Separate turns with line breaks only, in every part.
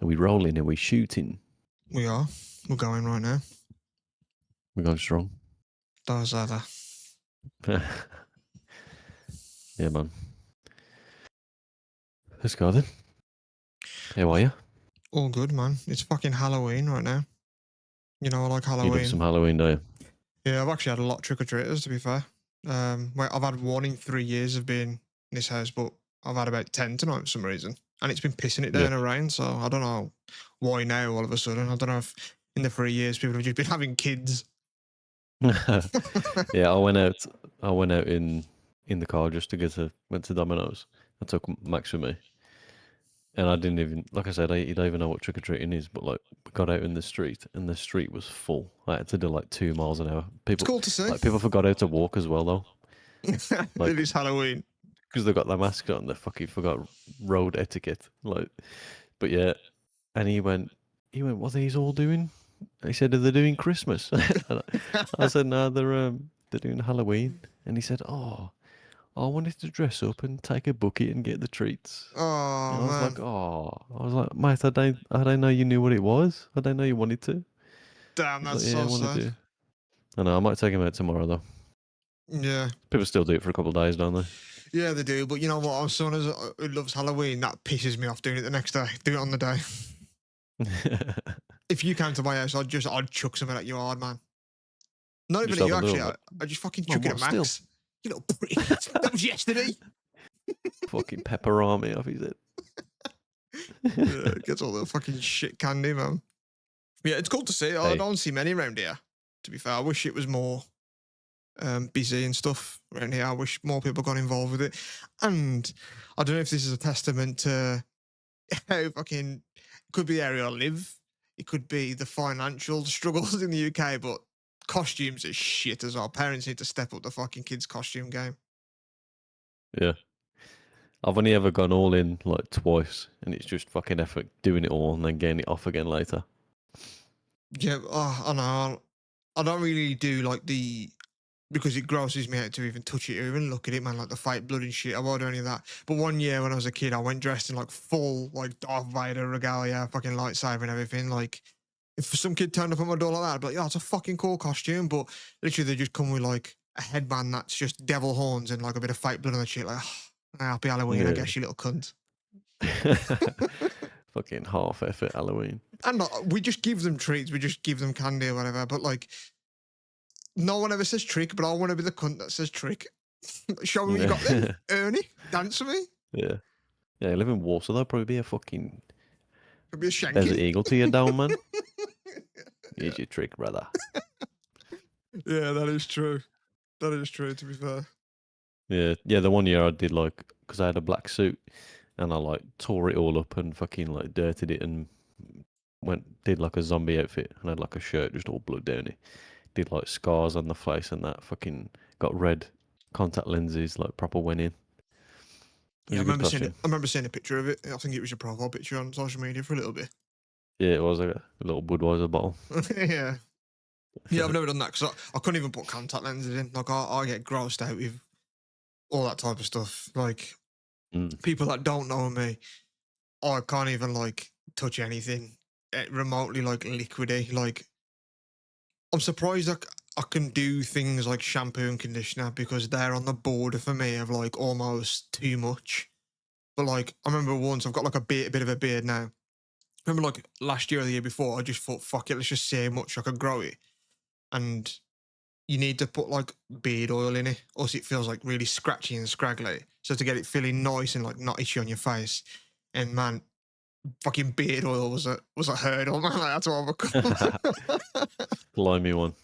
Are we rolling? Are we shooting?
We are. We're going right now.
We're going strong.
Those are the...
Yeah, man. Let's go then. How are you?
All good, man. It's fucking Halloween right now. You know, I like
You
Halloween.
do some Halloween, do you?
Yeah, I've actually had a lot of trick-or-treaters, to be fair. I've had one in 3 years of being in this house, but I've had about 10 tonight for some reason. And it's been pissing it down
Yeah.
in rain, so I don't know why now all of a sudden. I don't know if in the 3 years people have just been having kids.
Yeah, I went out in the car just to went to Domino's. I took Max with me. And I didn't even, like I said, you don't even know what trick-or-treating is, but like, we got out in the street and the street was full. I had to do like 2 miles an hour.
It's cool to see.
Like, people forgot how to walk as well, though.
It is Halloween.
Because they've got their masks on, they fucking forgot road etiquette. Like, but yeah. And he went, what are these all doing? He said, are they doing Christmas? I said, no, they're doing Halloween. And he said, I wanted to dress up and take a bucket and get the treats.
Oh,
And I was
man.
like, I was like, mate, I don't know you knew what it was. I don't know you wanted to.
Damn,
He's
that's
like, yeah, I
so
want to
sad.
do. I know, I might take him out tomorrow though.
Yeah.
People still do it for a couple of days, don't they?
Yeah, they do. But you know what? Our son who loves Halloween, that pisses me off doing it the next day. Do it on the day. If you came to my house, I'd chuck something at you hard, man. Not even
Just
at you,
have a
actually.
little,
I'd just fucking
Well,
chuck it at
what,
Max.
still?
You little prick. That was yesterday.
Fucking pepperami off his head.
Yeah, it gets all the fucking shit candy, man. Yeah, it's cool to see. I
Hey.
don't see many around here, to be fair. I wish it was more busy and stuff around here. I wish more people got involved with it. And I don't know if this is a testament to how fucking could be the area I live. It could be the financial struggles in the UK, but costumes are shit as well. Parents need to step up the fucking kids' costume game.
Yeah. I've only ever gone all in like twice, and it's just fucking effort doing it all and then getting it off again later.
Yeah, I know. I don't really do like because it grosses me out to even touch it or even look at it, man, like the fake blood and shit. I won't do any of that. But one year when I was a kid, I went dressed in like full like Darth Vader regalia, fucking lightsaber and everything. Like if some kid turned up at my door like that, I'd be like, yeah, it's a fucking cool costume. But literally they just come with like a headband that's just devil horns and like a bit of fake blood on the shit. Like, happy Halloween, I
Yeah.
guess, you little cunt.
Fucking half effort Halloween.
And we just give them treats, we just give them candy or whatever. But like, no one ever says trick, but I want to be the cunt that says trick. Show me what you got then, Ernie. Dance for me.
Yeah. Yeah, you live in Warsaw, there'll probably be a fucking
Could be a shanky.
Desert Eagle to your down, man. Here's your trick, brother.
Yeah, that is true. That is true, to be fair.
Yeah, the one year I did like, because I had a black suit and I like tore it all up and fucking like dirtied it and did like a zombie outfit and had like a shirt just all blood down it. Did like scars on the face and that, fucking got red contact lenses, like proper went in.
Yeah, I remember seeing a picture of it. I think it was your profile picture on social media for a little bit.
Yeah, it was like a little Budweiser bottle.
Yeah. Yeah, I've never done that because I couldn't even put contact lenses in. Like, I get grossed out with all that type of stuff. Like, people that don't know me, I can't even, like, touch anything remotely, like, liquidy. Like, I'm surprised I can do things like shampoo and conditioner because they're on the border for me of, like, almost too much. But, like, I remember once, I've got, like, a bit of a beard now. I remember, like, last year or the year before, I just thought, fuck it, let's just see how much I could grow it. And you need to put, like, beard oil in it, or else it feels, like, really scratchy and scraggly. So to get it feeling nice and, like, not itchy on your face. And, man, fucking beard oil was a hurdle, man. Like, that's what I've become.
Blimey one.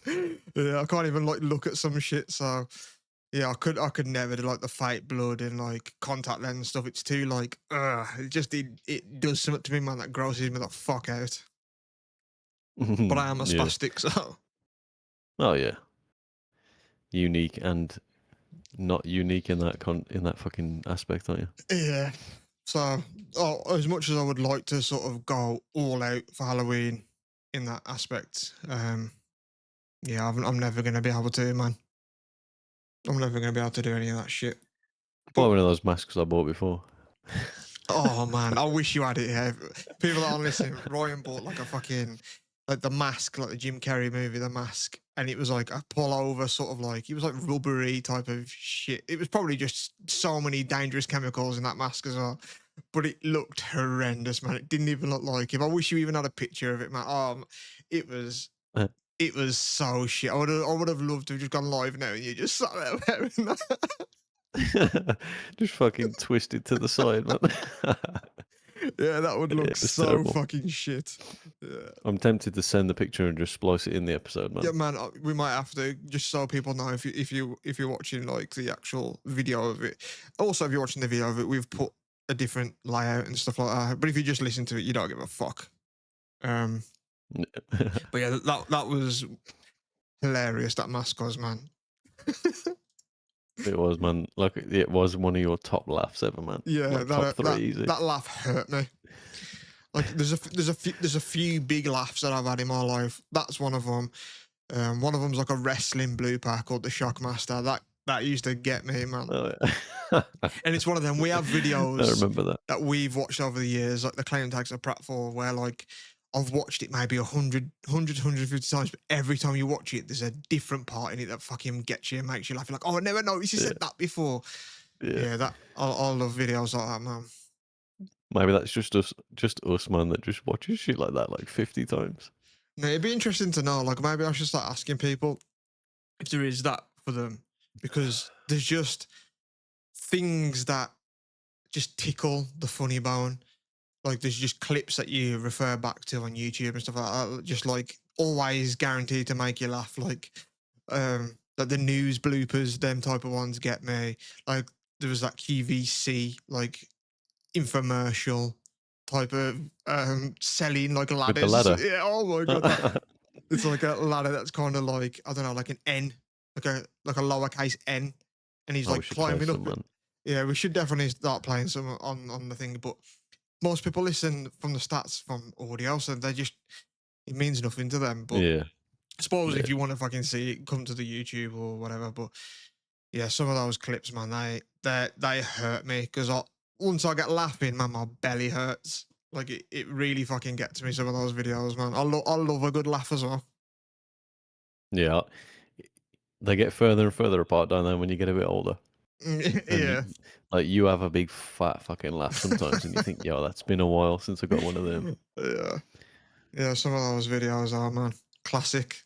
Yeah, I can't even, like, look at some shit, so... Yeah, I could never do like the fake blood and like contact lens stuff. It's too like, it does something to me, man, that grosses me the fuck out. But I am a spastic, so.
Oh yeah. Unique and not unique in that fucking aspect, aren't you?
Yeah. So, as much as I would like to sort of go all out for Halloween in that aspect, yeah, I'm never gonna be able to, man. I'm never gonna be able to do any of that shit.
I bought one of those masks I bought before.
Oh man, I wish you had it here. People that are listening, Ryan bought like a fucking like the mask, like the Jim Carrey movie, The Mask, and it was like a pullover, sort of like it was like rubbery type of shit. It was probably just so many dangerous chemicals in that mask as well. But it looked horrendous, man. It didn't even look like him. I wish you even had a picture of it, man. It was
Uh,
it was so shit. I would have loved to have just gone live now and you just sat there wearing that.
Just fucking twisted to the side, man.
Yeah, that would
Yeah,
look
it was
so
terrible.
fucking shit. Yeah.
I'm tempted to send the picture and just splice it in the episode,
Yeah,
man.
man, we might have to just so people know if you're watching like the actual video of it. Also, if you're watching the video of it, we've put a different layout and stuff like that. But if you just listen to it, you don't give a fuck. But yeah, that was hilarious. That mask was, man.
It was, man. Like it was one of your top laughs ever, man.
Yeah,
Like top three easy.
that laugh hurt me. Like there's a few big laughs that I've had in my life. That's one of them. One of them's like a wrestling blooper called the Shockmaster. That used to get me, man.
Oh, yeah.
And it's one of them. We have videos
I remember that.
that we've watched over the years, like the Clown Tags are Pratfall, where like I've watched it maybe 150 times, but every time you watch it, there's a different part in it that fucking gets you and makes you laugh. You're like, oh, I never noticed you said that before.
Yeah.
Yeah, that I love videos like that, man.
Maybe that's just us, man, that just watches shit like that like 50 times.
No, it'd be interesting to know. Like, maybe I should start asking people if there is that for them, because there's just things that just tickle the funny bone. Like, there's just clips that you refer back to on YouTube and stuff like that, just like always guaranteed to make you laugh. Like the news bloopers, them type of ones get me. Like, there was that QVC like infomercial type of selling like
With the
ladders.
ladder.
Yeah, oh my god. It's like a ladder that's kind of like, I don't know, like an N, like a lowercase N, and he's
Oh, we
like
should play
climbing up
some,
it.
man.
Yeah, we should definitely start playing some on the thing. But most people listen from the stats from audio, so it means nothing to them. But
Yeah.
I suppose
Yeah.
if you want to fucking see it, come to the YouTube or whatever. But yeah, some of those clips, man, they hurt me because once I get laughing, man, my belly hurts. Like it really fucking gets me. Some of those videos, man. I love a good laugh as well.
Yeah. They get further and further apart, don't they, when you get a bit older? And
Yeah.
you have a big fat fucking laugh sometimes, and you think, yo, that's been a while since I got one of them.
Yeah. Yeah, some of those videos are, man, classic.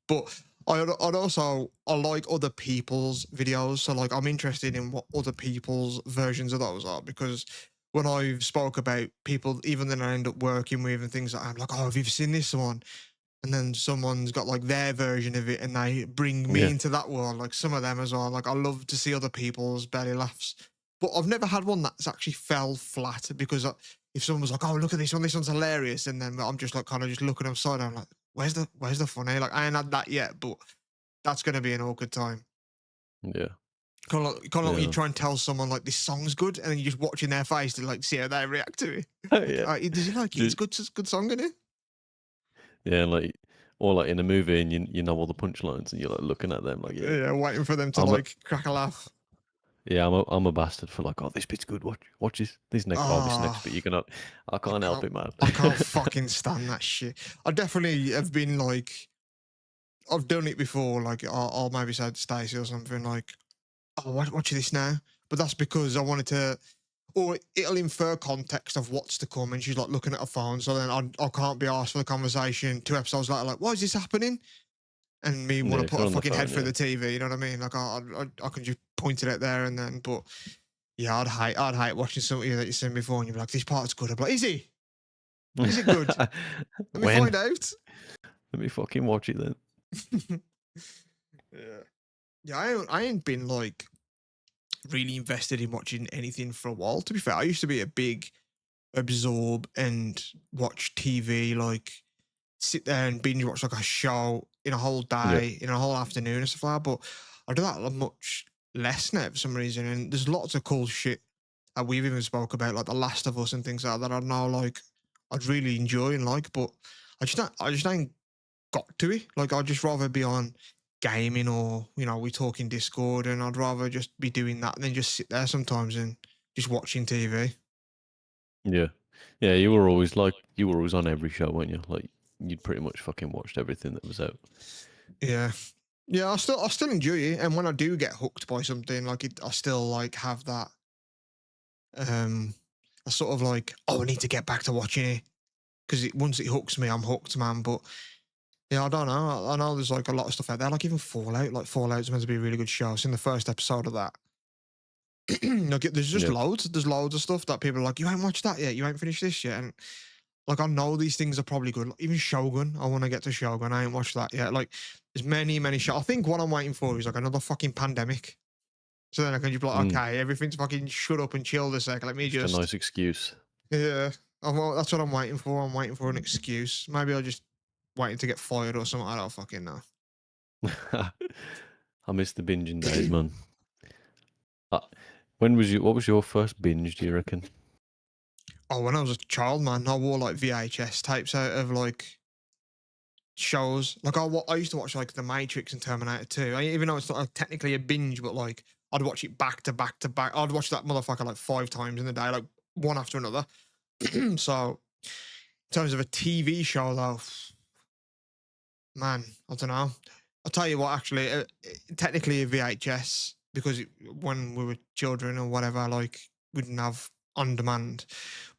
But I like other people's videos. So like I'm interested in what other people's versions of those are, because when I've spoke about people, even then I end up working with and things like, I'm like, oh, have you seen this one? And then someone's got like their version of it and they bring me
Yeah.
into that world, like some of them as well. Like I love to see other people's belly laughs. But I've never had one that's actually fell flat, because if someone was like, oh, look at this one's hilarious, and then I'm just like kind of just looking upside down, like, where's the funny? Like I ain't had that yet, but that's gonna be an awkward time.
Yeah.
Kind of like when you
Yeah.
try and tell someone like this song's good, and then you're just watching their face to like see how they react to it.
Yeah.
Does he like it? It's good song, isn't it?
Yeah, like, or like in a movie, and you know all the punchlines, and you're like looking at them, like,
Yeah, waiting for them to
I'm a-
like crack a laugh.
yeah, I'm a bastard for like, oh, this bit's good. Watch this next. Oh, this next
Ah.
bit, you cannot. I can't help it, man.
I can't fucking stand that shit. I definitely have been like, I've done it before. Like, I'll maybe say to Stacey or something like, "Oh, watch this now," but that's because I wanted to, or it'll infer context of what's to come, and she's like looking at her phone, so then I can't be asked for the conversation 2 episodes later. Like, why is this happening? And me want
Yeah,
to
if
put
you're
a
on the
fucking head
phone,
through the TV. You know what I mean? Like, I can just point it out there and then, but. Yeah, I'd hate watching something that you've seen before and you'd be like, this part's good. I'm like, is he? Is it good? Let me
When?
find out.
Let me fucking watch it then.
Yeah. Yeah, I ain't been like really invested in watching anything for a while. To be fair, I used to be a big absorb and watch TV, like sit there and binge watch like a show in a whole day, in a whole afternoon and stuff like that. But I do that much less now for some reason. And there's lots of cool shit that we've even spoke about, like The Last of Us and things like that. I know, like I'd really enjoy and like, but I just ain't got to it. Like I'd just rather be on gaming, or we talk in Discord, and I'd rather just be doing that than just sit there sometimes and just watching TV.
Yeah. Yeah, you were always like you were always on every show, weren't you? Like you'd pretty much fucking watched everything that was out.
Yeah. Yeah, I still enjoy it, and when I do get hooked by something, like I still like have that um I sort of like, oh, I need to get back to watching it because once it hooks me, I'm hooked, man. But yeah, I don't know. I know there's like a lot of stuff out there, like even Fallout. Like Fallout's meant to be a really good show. I've seen the first episode of that. Like there's just
Yeah.
loads. There's loads of stuff that people are like, you ain't watched that yet. You ain't finished this yet. And like I know these things are probably good. Like, even Shogun, I want to get to Shogun. I ain't watched that yet. Like there's many shows. I think what I'm waiting for is like another fucking pandemic. So then I can just be like,
Mm.
okay, everything's fucking shut up and chill a sec. Let me
Just a
just,
nice excuse.
yeah. That's what I'm waiting for. I'm waiting for an excuse. Maybe I'll just waiting to get fired or something. I don't fucking know.
I miss the binging days, man. Uh, when was you? What was your first binge? Do you reckon?
Oh, when I was a child, man, I wore like VHS tapes out of like shows. Like I used to watch like The Matrix and Terminator 2. Even though it's not like, technically a binge, but like I'd watch it back to back to back. I'd watch that motherfucker like 5 times in the day, like one after another. So in terms of a TV show, though, man, I don't know. I'll tell you what, actually, technically a VHS because when we were children or whatever, like we didn't have on demand.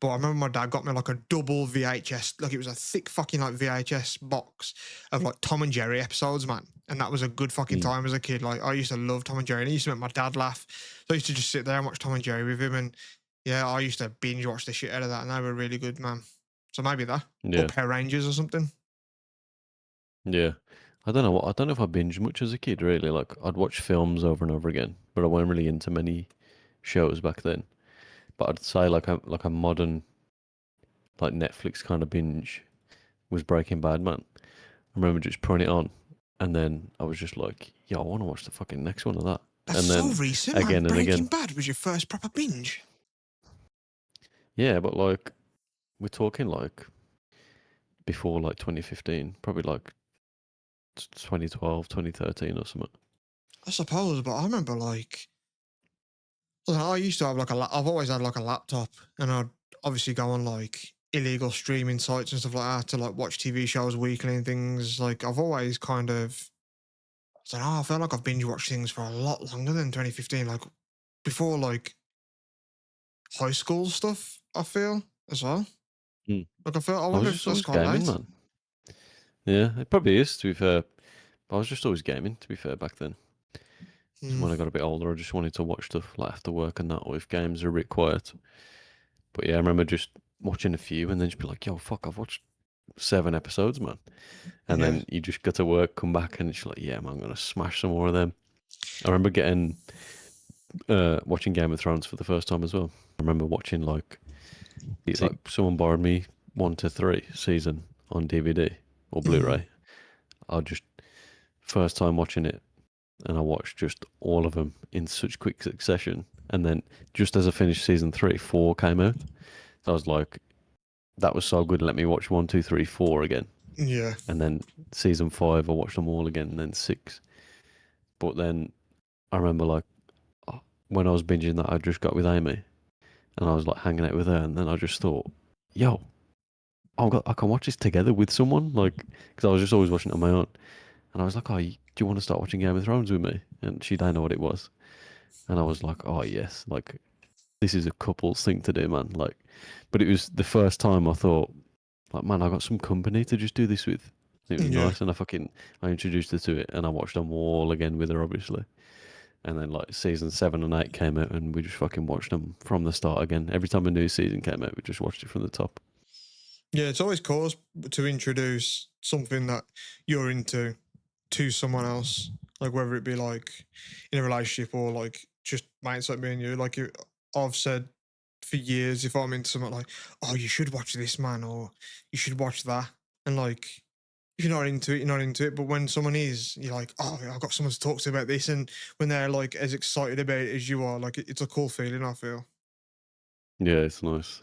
But I remember my dad got me like a double VHS, like it was a thick fucking like VHS box of like Tom and Jerry episodes, man. And that was a good fucking
Mm.
time as a kid. Like I used to love Tom and Jerry, and it used to make my dad laugh. So I used to just sit there and watch Tom and Jerry with him, and yeah, I used to binge watch the shit out of that, and they were really good, man. So maybe that or
Yeah.
Power Rangers or something.
Yeah. I don't know what. I don't know if I binged much as a kid. Really, like I'd watch films over and over again, but I wasn't really into many shows back then. But I'd say like a modern like Netflix kind of binge was Breaking Bad, man. I remember just putting it on, and then I was just like, "Yo, I want to watch the fucking next one of that."
That's
And
so
then
recent, man.
again and
Breaking
again.
Bad was your first proper binge.
Yeah, but like we're talking like before like 2015, probably like 2012, 2013 or something.
I suppose, but I remember like I used to have like I've always had like a laptop, and I'd obviously go on like illegal streaming sites and stuff like that to like watch TV shows weekly and things. Like I've always kind of I don't know. I feel like I've binge watched things for a lot longer than 2015. Like before, like high school stuff. I feel as well.
Mm.
Like I feel. I
I
wonder
was
if
just
that's
always
quite
gaming,
late.
man. Yeah, it probably is, to be fair. But I was just always gaming, to be fair, back then. So
Hmm.
when I got a bit older, I just wanted to watch stuff like after work and that, or if games are a bit quiet. But yeah, I remember just watching a few and then just be like, yo, fuck, I've watched 7 episodes, man. And
Yeah.
then you just go to work, come back, and it's like, yeah, man, I'm going to smash some more of them. I remember watching Game of Thrones for the first time as well. I remember watching like someone borrowed me 1 to 3 season on DVD or
Mm.
Blu-ray. I just first time watching it, and I watched just all of them in such quick succession. And then just as I finished season 3, 4 came out. So I was like, that was so good. Let me watch 1, 2, 3, 4 again.
Yeah.
And then season 5, I watched them all again. And then 6. But then I remember when I was binging that, I just got with Amy, and I was like hanging out with her. And then I just thought, yo, I can watch this together with someone. Like, because I was just always watching it on my own. And I was like, oh, do you want to start watching Game of Thrones with me? And she didn't know what it was. And I was like, oh, yes. Like, this is a couple's thing to do, man. Like, but it was the first time I thought, like, man, I got some company to just do this with. It was
Yeah.
nice, and I introduced her to it, and I watched them all again with her, obviously. And then like season 7 and 8 came out, and we just fucking watched them from the start again. Every time a new season came out, we just watched it from the top.
Yeah. It's always cool to introduce something that you're into to someone else, like whether it be like in a relationship or like just mates like me and you. Like I've said for years, if I'm into something like, oh, you should watch this, man, or you should watch that, and like if you're not into it, you're not into it. But when someone is, you're like, oh, I've got someone to talk to about this, and when they're like as excited about it as you are, like it's a cool feeling. I feel.
Yeah, it's nice.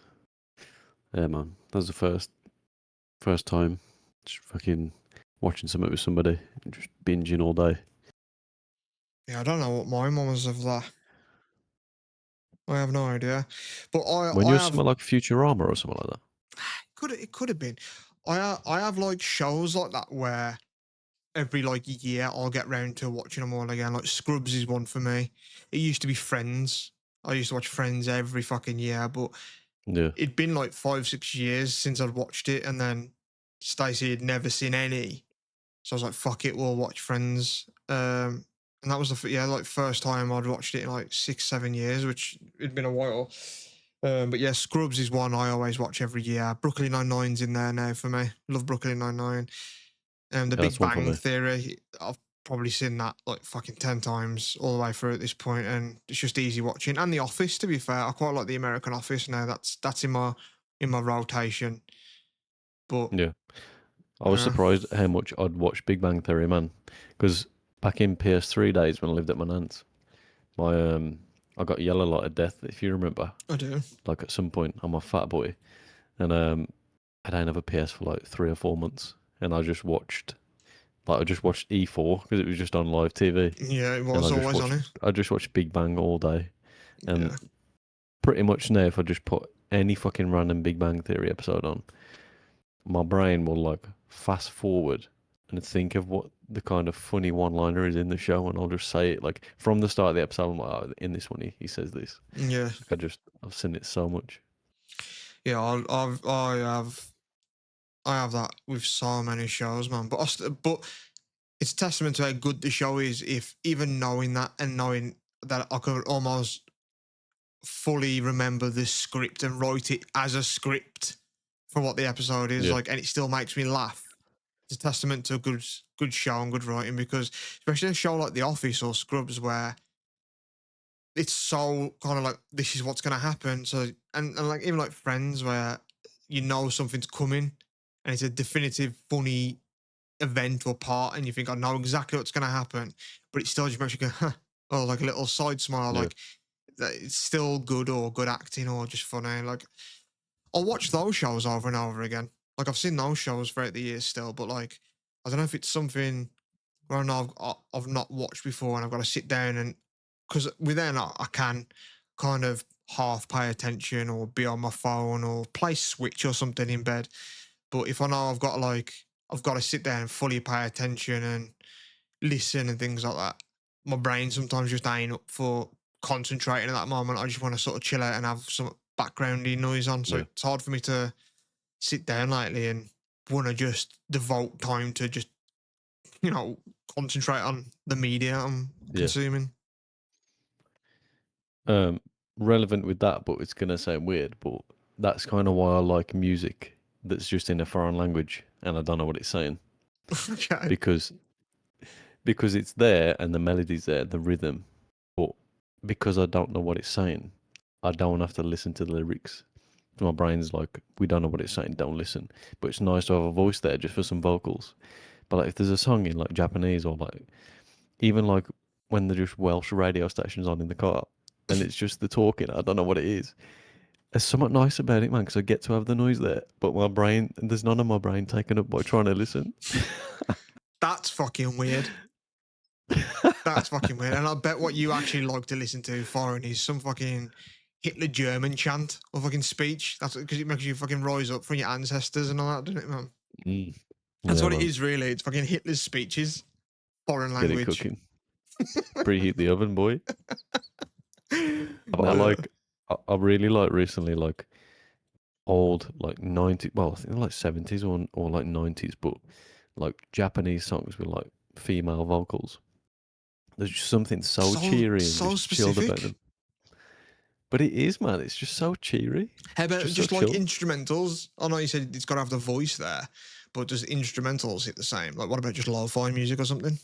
Yeah, man. That was the first time just fucking watching something with somebody and just binging all day.
Yeah, I don't know what my mum was of that. I have no idea. But
When
I
you're
have
something like Futurama or something like that.
it could have been. I have like shows like that where every like year I'll get round to watching them all again. Like Scrubs is one for me. It used to be Friends. I used to watch Friends every fucking year, but
Yeah,
it'd been like 5, 6 years since I'd watched it, and then Stacey had never seen any. So I was like, fuck it, we'll watch Friends. And that was like first time I'd watched it in like 6, 7 years, which it'd been a while. But yeah, Scrubs is one I always watch every year. Brooklyn Nine-Nine's in there now for me. Love Brooklyn Nine-Nine. The
yeah, that's
Big
one for
Bang
me.
Theory, I've probably seen that like fucking 10 times all the way through at this point, and it's just easy watching. And The Office, to be fair, I quite like the American Office now. That's in my rotation. But
Yeah, I was
uh,
surprised how much I'd watch Big Bang Theory, man. Because back in PS3 days when I lived at my aunt's, my I got Yellow Light of Death, if you remember.
I do.
Like at some point, I'm a fat boy, and I didn't have a PS for like 3 or 4 months, and I just watched E4 because it was just on live TV,
Yeah, it
and
was always on it.
I just watched Big Bang all day, and
Yeah.
pretty much now if I just put any fucking random Big Bang Theory episode on, my brain will like fast forward and think of what the kind of funny one liner is in the show, and I'll just say it like from the start of the episode. I'm like, oh, in this one he says this.
Yeah.
Like I've seen it so much.
Yeah, I have that with so many shows, man. But it's a testament to how good the show is if even knowing that and knowing that I could almost fully remember the script and write it as a script for what the episode is
Yeah,
like, and it still makes me laugh. It's a testament to a good show and good writing, because especially a show like The Office or Scrubs where it's so kind of like this is what's gonna happen. So and like even like Friends where you know something's coming and it's a definitive funny event or part, and you think I know exactly what's gonna happen, but it still just makes you go, huh, or like a little side smile,
yeah,
like that it's still good or good acting or just funny. Like I'll watch those shows over and over again. Like I've seen those shows throughout the years still, but like I don't know if it's something where I know I've not watched before and I've got to sit down and because with then I can kind of half pay attention or be on my phone or play Switch or something in bed. But if I know I've got to sit down and fully pay attention and listen and things like that, my brain sometimes just ain't up for concentrating at that moment. I just want to sort of chill out and have some backgroundy noise on. So
yeah,
it's hard for me to sit down lately and want to just devote time to just, you know, concentrate on the media I'm
yeah.
consuming.
Um, Relevant with that, but it's gonna sound weird, but that's kind of why I like music that's just in a foreign language and I don't know what it's saying
Okay.
because it's there and the melody's there, the rhythm, but because I don't know what it's saying, I don't have to listen to the lyrics. My brain's like, we don't know what it's saying, don't listen. But it's nice to have a voice there just for some vocals. But like, if there's a song in like Japanese or like even like when they're just Welsh radio stations on in the car, and it's just the talking, I don't know what it is. There's something nice about it, man, because I get to have the noise there, but my brain, there's none of my brain taken up by trying to listen.
That's fucking weird. That's fucking weird. And I bet what you actually like to listen to foreign is some fucking Hitler German chant or fucking speech. That's because it makes you fucking rise up from your ancestors and all that, doesn't it, man?
Mm.
That's
Yeah,
what it
man,
is, really. It's fucking Hitler's speeches, foreign
get it
language.
cooking. Preheat the oven, boy. But I
Yeah.
like, I really like recently, like old, like 90, well, I think like 70s or like 90s, but like Japanese songs with like female vocals. There's just something so cheery and
So
just chilled about
specific.
them. But it is, man. It's just so cheery.
How
It's
about
just so
just like
chill.
instrumentals? I know you said it's got to have the voice there, but does instrumentals hit the same? Like, what about just lo-fi music or something?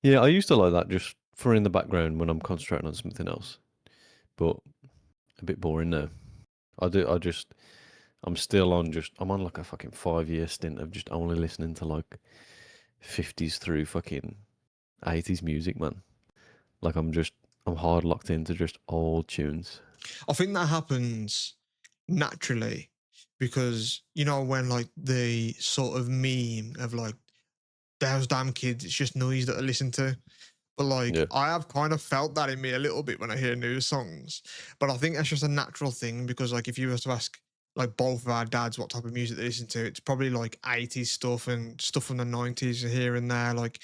Yeah, I used to like that just for in the background when I'm concentrating on something else. But a bit boring now. I'm still on I'm on like a fucking 5 year stint of just only listening to like 50s through fucking 80s music, man. Like I'm hard locked into just old tunes.
I think that happens naturally because you know when like the sort of meme of like those damn kids, it's just noise that I listen to. But like,
Yeah.
I have kind of felt that in me a little bit when I hear new songs. But I think that's just a natural thing because, like, if you were to ask like both of our dads what type of music they listen to, it's probably like 80s stuff and stuff from the 90s here and there. Like,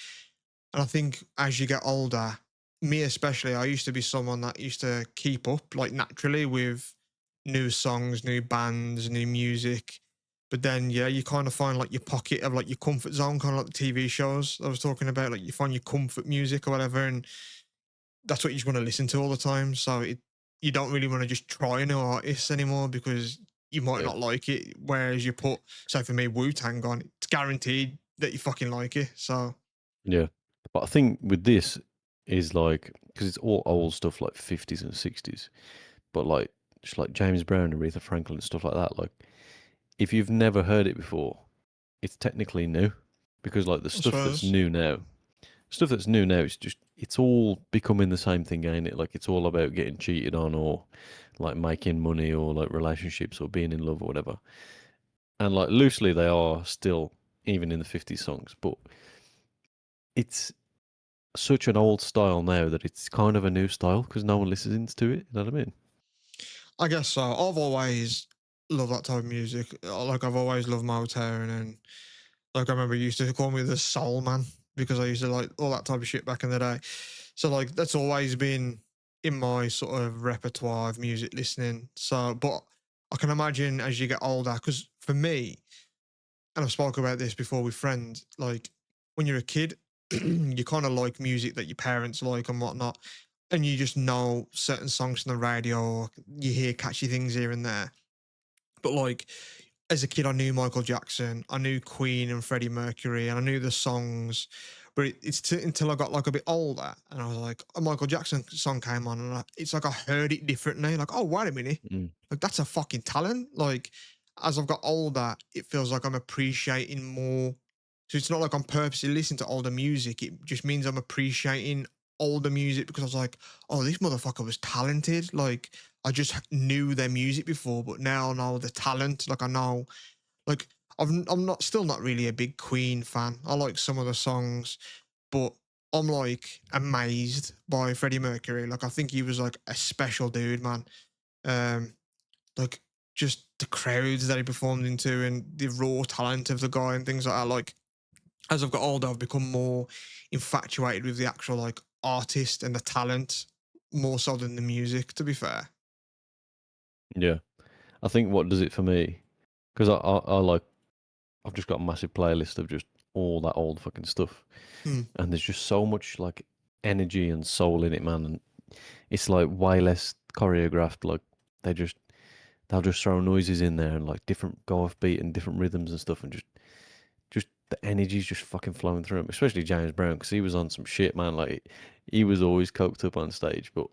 and I think as you get older, me especially, I used to be someone that used to keep up like naturally with new songs, new bands, new music. But then, yeah, you kind of find like your pocket of like your comfort zone, kind of like the TV shows I was talking about. Like you find your comfort music or whatever, and that's what you just want to listen to all the time. So you don't really want to just try new artists anymore because you might
Yeah.
not like it. Whereas you put, so for me, Wu Tang on, it's guaranteed that you fucking like it. So
Yeah. But I think with this is like because it's all old stuff like 50s and 60s, but like just like James Brown, Aretha Franklin, and stuff like that. Like if you've never heard it before, it's technically new because like the
I
stuff that's
suppose.
new now, it's just it's all becoming the same thing, ain't it? Like it's all about getting cheated on or like making money or like relationships or being in love or whatever. And like loosely they are still even in the 50s songs, but it's such an old style now that it's kind of a new style because no one listens to it. You know what I mean?
I guess so. I've always loved that type of music. Like I've always loved Motown, and like I remember you used to call me the soul man because I used to like all that type of shit back in the day. So like that's always been in my sort of repertoire of music listening. So, but I can imagine as you get older, because for me, and I've spoken about this before with friends, like when you're a kid, you kind of like music that your parents like and whatnot. And you just know certain songs from the radio, or you hear catchy things here and there. But like as a kid, I knew Michael Jackson, I knew Queen and Freddie Mercury, and I knew the songs. But until I got like a bit older, and I was like, a Michael Jackson song came on, and it's like I heard it differently. Like, oh wait a minute,
Mm.
like that's a fucking talent. Like as I've got older, it feels like I'm appreciating more. So it's not like I'm purposely listening to older music. It just means I'm appreciating older music because I was like, oh, this motherfucker was talented. Like I just knew their music before, but now I know the talent. Like I know, like I'm not still not really a big Queen fan. I like some of the songs, but I'm like amazed by Freddie Mercury. Like I think he was like a special dude, man. Um, like just the crowds that he performed into and the raw talent of the guy and things like that. Like as I've got older, I've become more infatuated with the actual like artist and the talent more so than the music. To be fair.
Yeah. I think what does it for me because I like I've just got a massive playlist of just all that old fucking stuff,
Hmm.
and there's just so much like energy and soul in it, man. And it's like way less choreographed. Like they just they'll just throw noises in there and like different go off beat and different rhythms and stuff, and just the energy's just fucking flowing through him. Especially James Brown because he was on some shit, man. Like he was always coked up on stage, but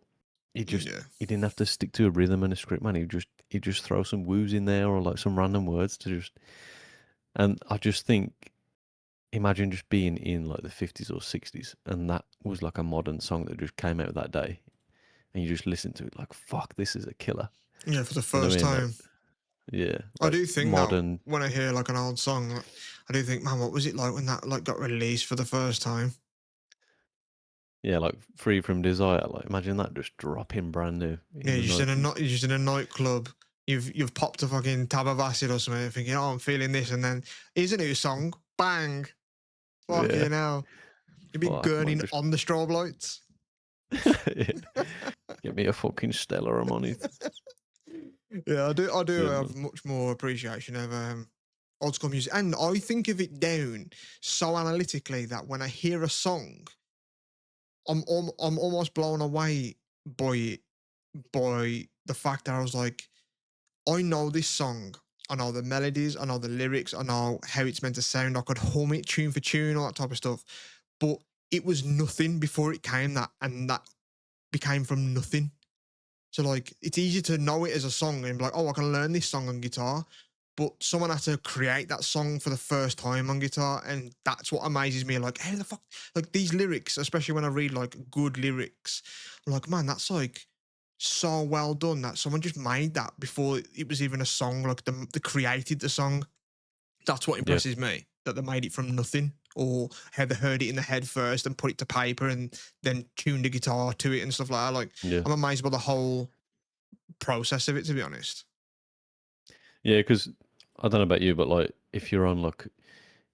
Yeah.
he didn't have to stick to a rhythm and a script, man. He just throw some woos in there or like some random words to just. And I just think, imagine just being in like the 50s or 60s, and that was like a modern song that just came out that day, and you just listen to it like, fuck, this is a killer.
Yeah, for the
You know what
first
I mean? Like,
time.
yeah,
I
like
do think that
modern,
when I hear like an old song, I do think, man, what was it like when that like got released for the first time?
yeah, like Free from Desire. Like, imagine that just dropping brand new
Yeah,
in the 90s.
you're just in a nightclub. You've popped a fucking tab of acid or something, thinking, oh, I'm feeling this, and then here's a new song, bang,
Yeah,
fucking hell, you've been
fuck, man,
gurning
just
on the strobe lights.
yeah. Get me a fucking Stella, I'm on it.
Yeah, I do
Yeah,
have
man.
much more appreciation of old school music, and I think of it down so analytically that when I hear a song, I'm almost blown away by it, by the fact that I was like, I know this song, I know the melodies, I know the lyrics, I know how it's meant to sound. I could hum it tune for tune, all that type of stuff, but it was nothing before it came that, and that became from nothing. So like it's easy to know it as a song and be like, oh, I can learn this song on guitar. But someone had to create that song for the first time on guitar, and that's what amazes me. Like, how the fuck, like these lyrics, especially when I read like good lyrics, I'm like, man, that's like so well done that someone just made that before it was even a song. Like they created the song. That's what
Yeah,
impresses me, that they made it from nothing or how they heard it in the head first and put it to paper and then tuned the guitar to it and stuff like that. Like,
Yeah.
I'm amazed by the whole process of it, to be honest.
Yeah, because I don't know about you, but like if you're on like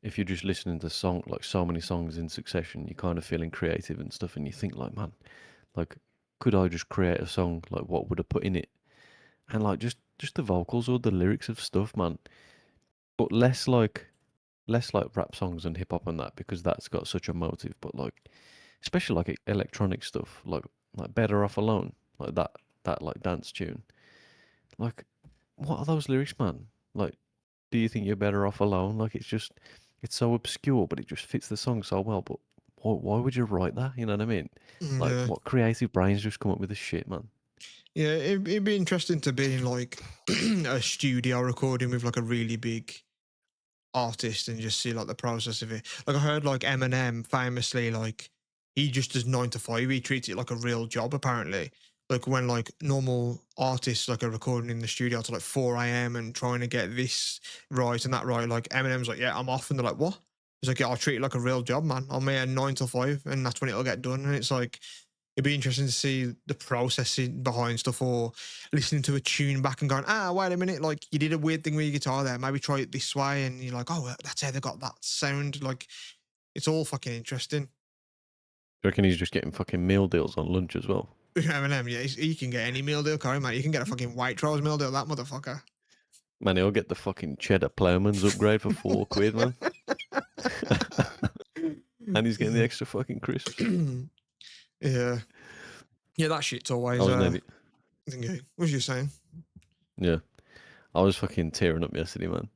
if you're just listening to song like so many songs in succession, you're kind of feeling creative and stuff, and you think like, man, like could I just create a song? Like what would I put in it? And like just the vocals or the lyrics of stuff, man. But less like rap songs and hip hop and that because that's got such a motive. But like especially like electronic stuff, like Better Off Alone, like that like dance tune. Like what are those lyrics, man? Like do you think you're better off alone? Like it's so obscure, but it just fits the song so well. But why would you write that? You know what I mean? Like
Yeah.
what creative brains just come up with this shit, man?
Yeah, it'd be interesting to be in like a studio recording with like a really big artist and just see like the process of it. Like I heard like Eminem famously, like he just does 9 to 5. He treats it like a real job apparently. Like when like normal artists like are recording in the studio to like 4 a.m. and trying to get this right and that right. Like Eminem's like, yeah, I'm off, and they're like, what? He's like, yeah, I'll treat it like a real job, man. I'm here 9 to 5, and that's when it'll get done. And it's like it'd be interesting to see the processing behind stuff or listening to a tune back and going, wait a minute, like you did a weird thing with your guitar there. Maybe try it this way. And you're like, oh, well, that's how they got that sound. Like it's all fucking interesting.
You reckon he's just getting fucking meal deals on lunch as well?
Eminem, yeah, he can get any meal deal, Corey, mate. You can get a fucking Waitrose meal deal, that motherfucker.
Man, he'll get the fucking cheddar Plowman's upgrade for £4, man. And he's getting the extra fucking crisps.
Yeah. Yeah, that shit's always
I was nearly,
thinking, what was you saying?
yeah, I was fucking tearing up yesterday, man.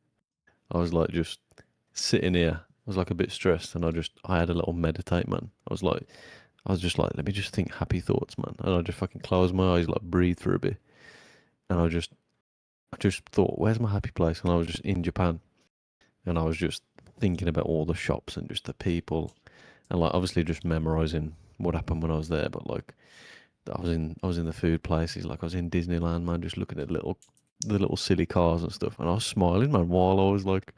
I was like just sitting here. I was like a bit stressed, and I had a little meditate, man. I was just like, let me just think happy thoughts, man. And I just fucking closed my eyes, like breathe for a bit, and I just thought, where's my happy place? And I was just in Japan, and I was just thinking about all the shops and just the people, and like obviously just memorizing what happened when I was there. But like, I was in the food places, like I was in Disneyland, man, just looking at the little silly cars and stuff, and I was smiling, man, while I was like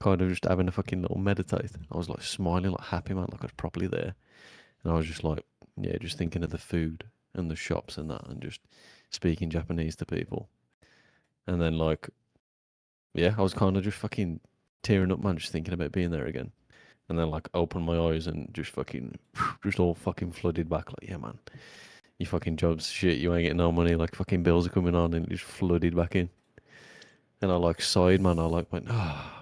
kind of just having a fucking little meditate. I was like smiling, like happy, man, like I was properly there. And I was just like, yeah, just thinking of the food and the shops and that, and just speaking Japanese to people. And then like, yeah, I was kind of just fucking tearing up, man, just thinking about being there again. And then like opened my eyes and just fucking, just all fucking flooded back. Like, yeah, man, you fucking job's shit. You ain't getting no money. Like fucking bills are coming on, and it just flooded back in. And I like sighed, man. I like went, ah.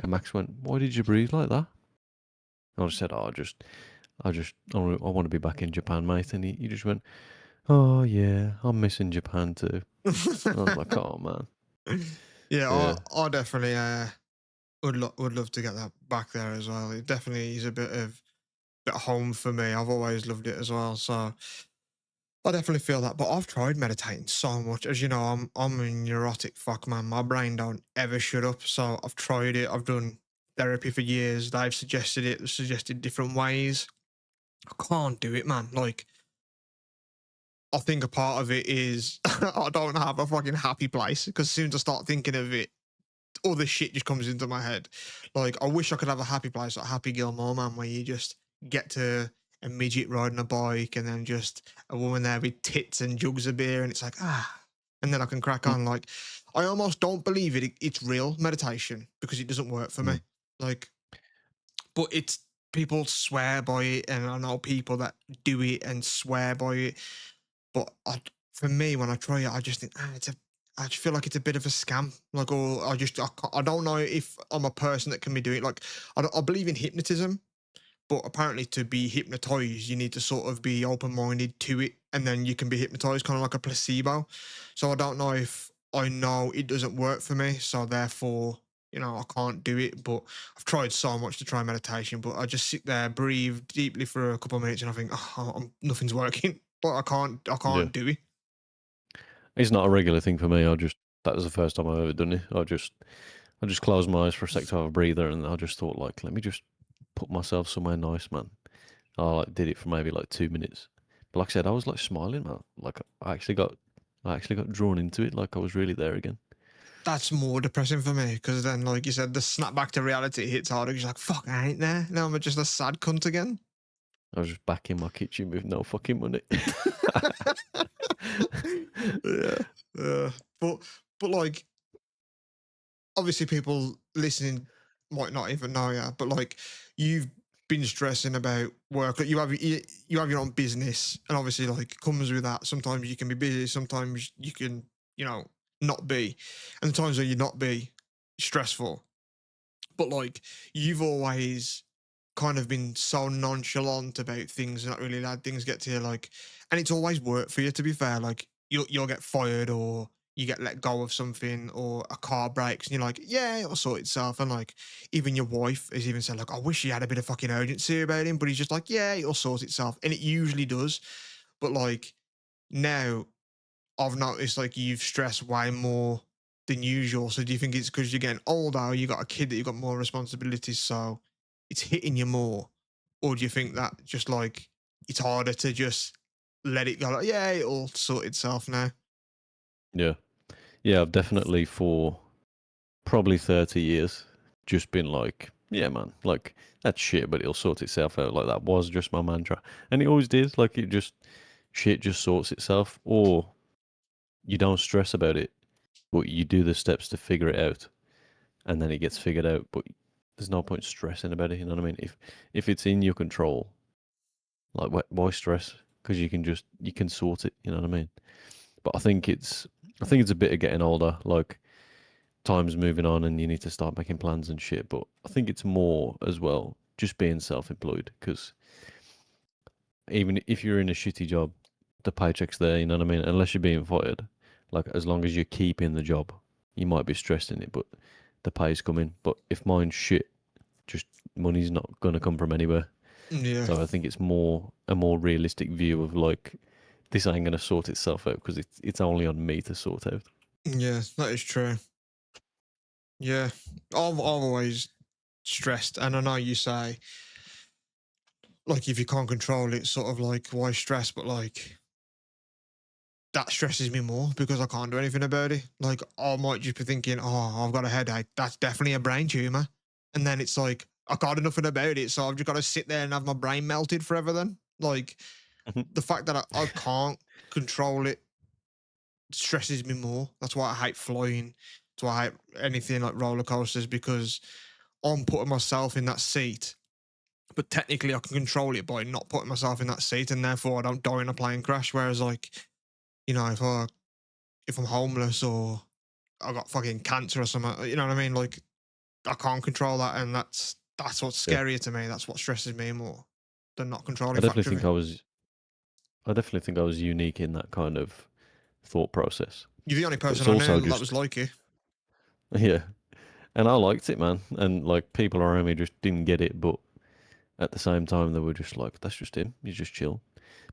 And Max went, why did you breathe like that? And I just said, oh, I want to be back in Japan, mate. And he just went, oh yeah, I'm missing Japan too. And I was like, oh man,
Yeah,
yeah,
I definitely would love to get that back there as well. It definitely is a bit of home for me. I've always loved it as well. So I definitely feel that. But I've tried meditating so much. As you know, I'm a neurotic fuck, man. My brain don't ever shut up. So I've tried it. I've done therapy for years. They've suggested it, suggested different ways. I can't do it, man. Like I think a part of it is I don't have a fucking happy place because as soon as I start thinking of it, all this shit just comes into my head. Like, I wish I could have a happy place like Happy Gilmore, man, where you just get to a midget riding a bike and then just a woman there with tits and jugs of beer, and it's like, and then I can crack
mm,
on. Like, I almost don't believe it's real meditation because it doesn't work for me.
mm,
Like, but it's people swear by it, and I know people that do it and swear by it. But for me, when I try it, I just think I just feel like it's a bit of a scam. Like, or I don't know if I'm a person that can be doing it. Like, I believe in hypnotism, but apparently to be hypnotized, you need to sort of be open minded to it, and then you can be hypnotized, kind of like a placebo. So I don't know if I know it doesn't work for me, so therefore. I can't do it, but I've tried so much to try meditation, but I just sit there, breathe deeply for a couple of minutes, and I think, nothing's working. But I
yeah.
can't do it.
It's not a regular thing for me. That was the first time I've ever done it. I just closed my eyes for a sec to have a breather, and I just thought like, let me just put myself somewhere nice, man. I like did it for maybe like 2 minutes, but like I said, I was like smiling, man. Like I actually got drawn into it. Like I was really there again.
that's more depressing for me because then, like you said, the snap back to reality hits harder. You're like, fuck, I ain't there. Now I'm just a sad cunt again.
I was just back in my kitchen with no fucking money.
Yeah, yeah. But like, obviously, people listening might not even know you, but like, you've been stressing about work. Like, you have your own business, and obviously, like, comes with that. Sometimes you can be busy. Sometimes you can, not be, and the times where you not be stressful. But like, you've always kind of been so nonchalant about things and not really let things get to you, like, and it's always worked for you, to be fair. Like, you'll get fired or you get let go of something or a car breaks and you're like, yeah, it'll sort itself. And like, even your wife has even said, like, I wish he had a bit of fucking urgency about him, but he's just like, yeah, it'll sort itself. And it usually does. But like, now I've noticed like you've stressed way more than usual. So do you think it's because you're getting older, or you got a kid that you've got more responsibilities, so it's hitting you more? Or do you think that just like it's harder to just let it go? Like, yeah, it'll sort itself now.
Yeah. Yeah, I've definitely for probably 30 years just been like, yeah, man, like that's shit, but it'll sort itself out. Like that was just my mantra. And it always did. Like it just, shit just sorts itself. Or you don't stress about it, but you do the steps to figure it out. And then it gets figured out. But there's no point stressing about it. You know what I mean? If it's in your control, like why stress? Because you can sort it. You know what I mean? But I think it's a bit of getting older. Like time's moving on and you need to start making plans and shit. But I think it's more as well just being self-employed, because even if you're in a shitty job, the paycheck's there. You know what I mean? Unless you're being fired, like as long as you're keeping the job, you might be stressed in it, but the pay's coming. But if mine's shit, just money's not gonna come from anywhere.
Yeah,
So I think it's more a more realistic view of like this ain't gonna sort itself out because it's only on me to sort out.
yeah, that is true. Yeah, I've always stressed, and I know you say like if you can't control it, sort of like why stress, but like that stresses me more because I can't do anything about it. Like I might just be thinking, oh, I've got a headache. That's definitely a brain tumor. And then it's like, I can't do nothing about it. So I've just got to sit there and have my brain melted forever then. Like the fact that I can't control it stresses me more. That's why I hate flying. That's why I hate anything like roller coasters, because I'm putting myself in that seat. But technically, I can control it by not putting myself in that seat, and therefore I don't die in a plane crash. Whereas, like, if I'm homeless or I got fucking cancer or something, you know what I mean? Like I can't control that, and that's what's
Yeah,
scarier to me. That's what stresses me more than not
I
controlling
definitely
factor of
think
it.
I definitely think I was unique in that kind of thought process.
You're the only
But it's
person I
also
know that was
just
like you.
yeah, and I liked it, man. And like people around me just didn't get it, but at the same time they were just like, "That's just him. He's just chill."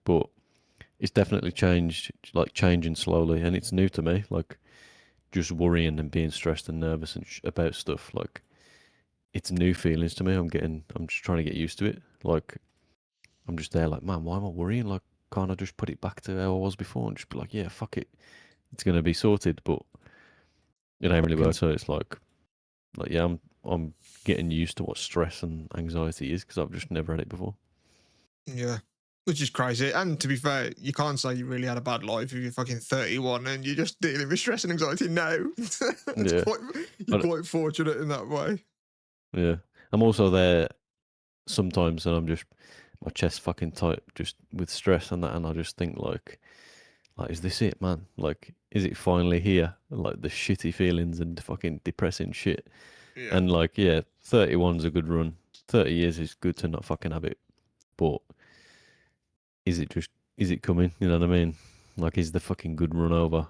But it's definitely changed, like changing slowly, and it's new to me. Like just worrying and being stressed and nervous and about stuff. Like it's new feelings to me. I'm just trying to get used to it. Like I'm just there, like, man, why am I worrying? Like, can't I just put it back to how I was before and just be like, yeah, fuck it, it's gonna be sorted. But it ain't really work. So it's like yeah, I'm getting used to what stress and anxiety is because I've just never had it before.
Yeah. Which is crazy. And to be fair, you can't say you really had a bad life if you're fucking 31 and you're just dealing with stress and anxiety now. it's
Yeah,
quite, you're
but
quite fortunate in that way.
yeah, I'm also there sometimes, and I'm just my chest fucking tight just with stress and that, and I just think like is this it, man? Like, is it finally here? Like the shitty feelings and fucking depressing shit.
Yeah.
And like, yeah, 31's a good run. 30 years is good to not fucking have it. But is it coming? You know what I mean? Like, is the fucking good run over?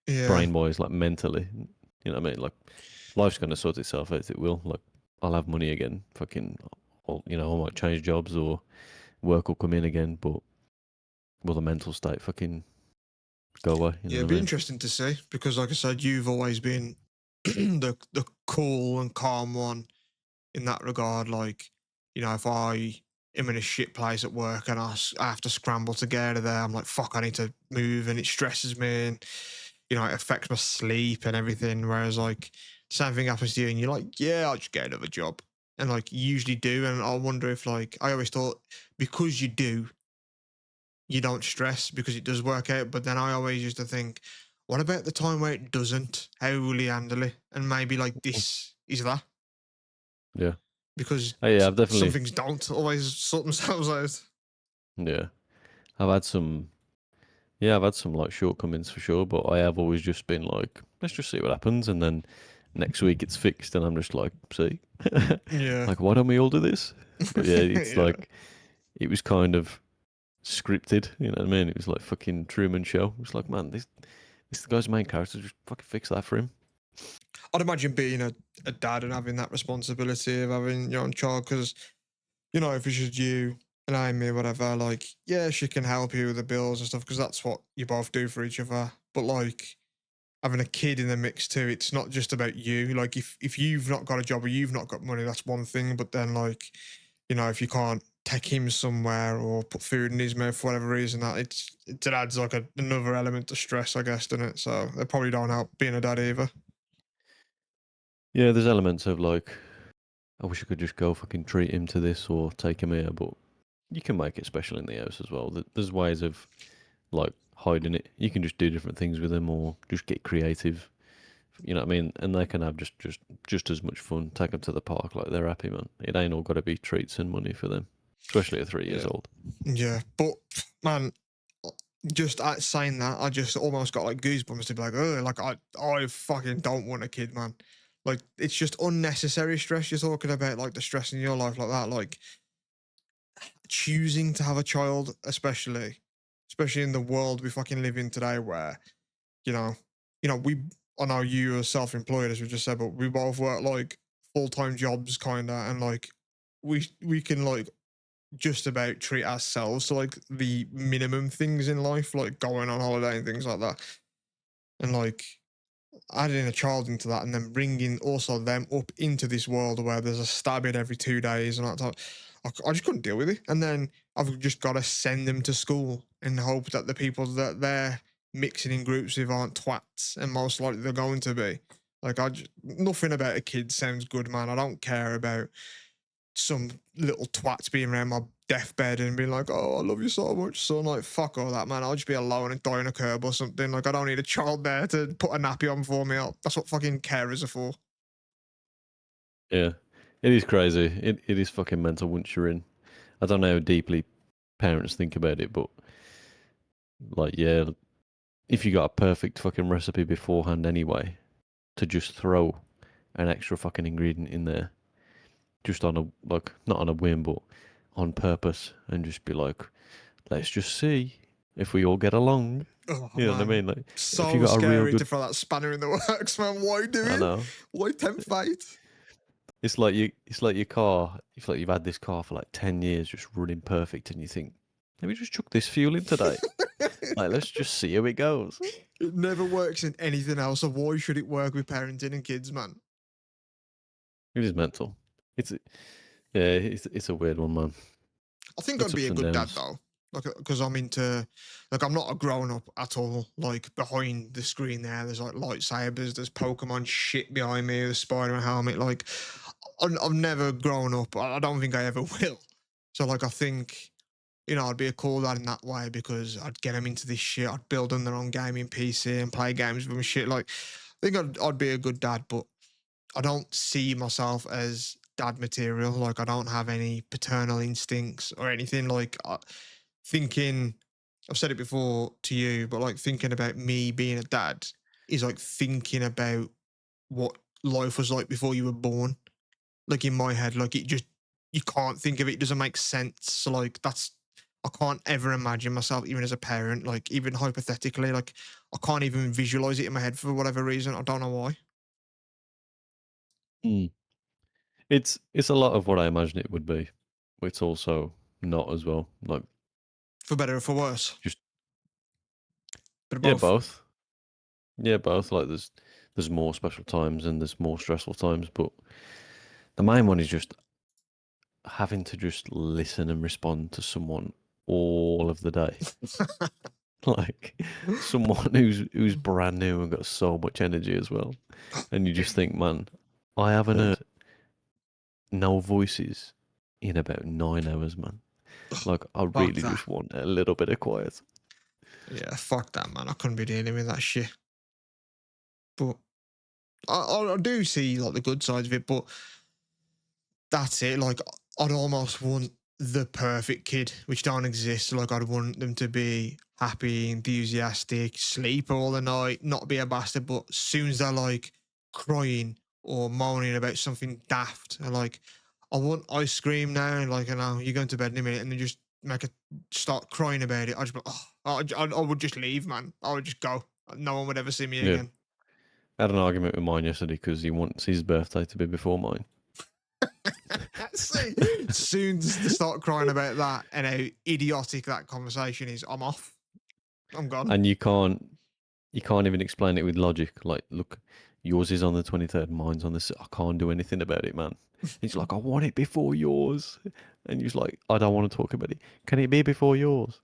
Yeah.
Brain wise, like mentally. You know what I mean? Like, life's going to sort itself out. It will. Like, I'll have money again. Fucking, I might change jobs or work will come in again. But will the mental state fucking go away? You
Yeah,
know
it'd
what I
be
mean?
interesting to see because, like I said, you've always been the cool and calm one in that regard. Like, if I am in a shit place at work and I have to scramble to get out of there, I'm like, fuck, I need to move, and it stresses me. And you know, it affects my sleep and everything. Whereas like same thing happens to you, and you're like, yeah, I'll just get another job, and like you usually do. And I wonder if like I always thought because you do, you don't stress because it does work out. But then I always used to think, what about the time where it doesn't? How will you handle it? And maybe like this is that
Yeah.
because
Oh, yeah, I've
some
definitely.
things don't always sort themselves out.
Yeah, I've had some. Yeah, I've had some like shortcomings for sure, but I have always just been like, let's just see what happens, and then next week it's fixed, and I'm just like, see,
Yeah.
like why don't we all do this? But yeah, it's
Yeah.
like it was kind of scripted. You know what I mean? It was like fucking Truman Show. It was like, man, this is the guy's main character. Just fucking fix that for him.
I'd imagine being a dad and having that responsibility of having your own child because, you know, if it's just you and Amy or whatever, like, yeah, she can help you with the bills and stuff because that's what you both do for each other. But like having a kid in the mix too, it's not just about you. Like if you've not got a job or you've not got money, that's one thing. But then like, you know, if you can't take him somewhere or put food in his mouth for whatever reason, that it adds like another element of stress, I guess, doesn't it? So they probably don't help being a dad either.
Yeah, there's elements of like, I wish I could just go fucking treat him to this or take him here, but you can make it special in the house as well. There's ways of like hiding it. You can just do different things with them or just get creative. You know what I mean? And they can have just as much fun. Take them to the park like they're happy, man. It ain't all got to be treats and money for them, especially at 3 years
Yeah.
old.
Yeah, but man, just at saying that, I just almost got like goosebumps to be like, oh, like I fucking don't want a kid, man. Like it's just unnecessary stress. You're talking about like the stress in your life like that, like choosing to have a child, especially in the world we fucking live in today, where you know, we. I know you are self-employed, as we just said, but we both work like full-time jobs, kinda, and like we can like just about treat ourselves to like the minimum things in life, like going on holiday and things like that. And like adding a child into that and then bringing also them up into this world where there's a stabbing every 2 days and that type. I just couldn't deal with it. And then I've just got to send them to school and hope that the people that they're mixing in groups with aren't twats, and most likely they're going to be. Like nothing about a kid sounds good, man. I don't care about some little twats being around my deathbed and being like, "Oh, I love you so much, son." Like, fuck all that, man. I'll just be alone and die on a curb or something. Like, I don't need a child there to put a nappy on for me. That's what fucking carers are for.
Yeah, it is crazy. It is fucking mental once you're in. I don't know how deeply parents think about it, but like, yeah, if you got a perfect fucking recipe beforehand anyway, to just throw an extra fucking ingredient in there, just on a like not on a whim, but on purpose, and just be like, let's just see if we all get along.
Oh
You know what I
man,
mean? Like, if you
so
got a real
scary to
good,
throw that spanner in the works, man. Why do
I
it?
know.
Why tempt fate?
It's like your car. It's like you've had this car for like 10 years, just running perfect, and you think, let me just chuck this fuel in today. Like, let's just see how it goes.
It never works in anything else. So why should it work with parenting and kids, man?
It is mental. It's yeah, it's a weird one, man.
I think I'd
It's
be
ups
a
and
good dad
downs.
though, like because I'm into, like I'm not a grown up at all. Like behind the screen there, there's like lightsabers, there's Pokemon shit behind me, the Spider-Man helmet. Like I've never grown up. I don't think I ever will. So like I think, I'd be a cool dad in that way because I'd get them into this shit. I'd build them their own gaming PC and play games with them and shit. Like I think I'd be a good dad, but I don't see myself as dad material. Like I don't have any paternal instincts or anything. Like thinking, I've said it before to you, but like thinking about me being a dad is like thinking about what life was like before you were born. Like in my head, like you can't think of it. It doesn't make sense. So like I can't ever imagine myself even as a parent. Like even hypothetically, like I can't even visualize it in my head for whatever reason. I don't know why.
Mm. It's a lot of what I imagine it would be. It's also not as well. Like,
For better or for worse.
just
Bit of
yeah,
both.
both. Yeah, both. Like, there's more special times and there's more stressful times, but the main one is just having to just listen and respond to someone all of the day. like someone who's brand new and got so much energy as well, and you just think, man, I haven't heard no voices in about 9 hours, man. Like I
Fuck
really
that.
just want a little bit of quiet.
Yeah, fuck that, man. I couldn't be dealing with that shit. But I do see like the good sides of it, but that's it. Like I'd almost want the perfect kid, which don't exist. Like I'd want them to be happy, enthusiastic, sleep all the night, not be a bastard. But as soon as they're like crying or moaning about something daft, and like I want ice cream now, and like you're going to bed in a minute, and then just make it start crying about it. I just be, oh, I would just leave, man. I would just go. No one would ever see me
Yeah,
again.
I had an argument with mine yesterday because he wants his birthday to be before mine.
See, soon as they start crying about that and how idiotic that conversation is, I'm off. I'm gone.
And you can't even explain it with logic. Like, look, yours is on the 23rd, mine's on the. I can't do anything about it, man. He's like, I want it before yours, and he's like, I don't want to talk about it. Can it be before yours?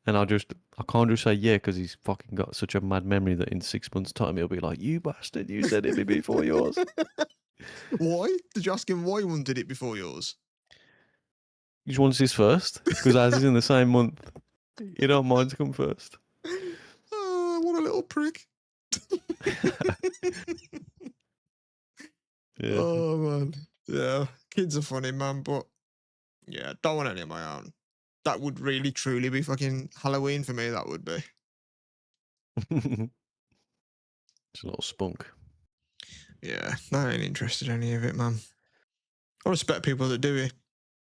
And I can't just say yeah because he's fucking got such a mad memory that in 6 months' time he'll be like, you bastard, you said it'd be before yours.
Why? Did you ask him why he wanted it before yours?
He just wants his first because ours is in the same month. You don't mind to come first.
Oh, what a little prick.
Yeah.
Oh, man. Yeah, kids are funny, man, but yeah, don't want any of my own. That would really, truly be fucking Halloween for me, that would be.
It's a little spunk.
Yeah, I ain't interested in any of it, man. I respect people that do it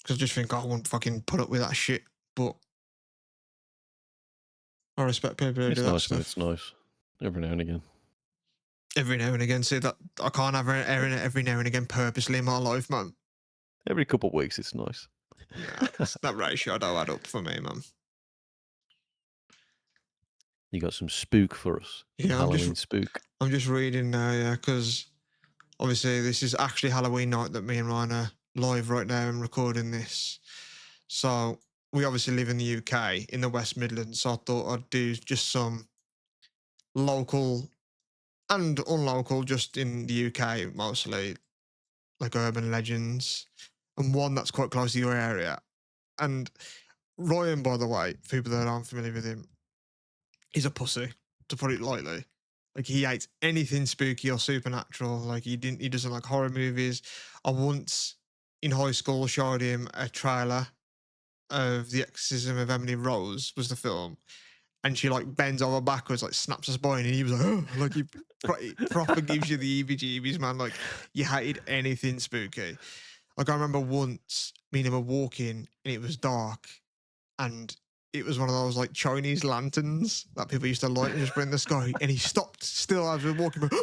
because I just think I won't fucking put up with that shit. But I respect people who
It's
do that
nice, man.
stuff.
It's nice. Every now and again.
Every now and again, see that I can't have it every now and again purposely in my life, man.
Every couple of weeks, it's nice.
Nah, that ratio don't add up for me, man.
You got some spook for us. Some
Yeah,
Halloween spook.
I'm just reading now, yeah, because obviously this is actually Halloween night that me and Ryan are live right now and recording this. So we obviously live in the UK in the West Midlands, so I thought I'd do just some local and unlocal, just in the UK mostly, like urban legends, and one that's quite close to your area. And Ryan, by the way, for people that aren't familiar with him, he's a pussy, to put it lightly. Like he hates anything spooky or supernatural. Like he doesn't like horror movies. I once in high school showed him a trailer of The Exorcism of Emily Rose was the film, and she like bends over backwards, like snaps her spine, and he was like, oh, like he proper gives you the EBGBs, man. Like you hated anything spooky. Like I remember once me and him were walking, and it was dark, and it was one of those like Chinese lanterns that people used to light and just put in the sky, and he stopped still as we were walking, but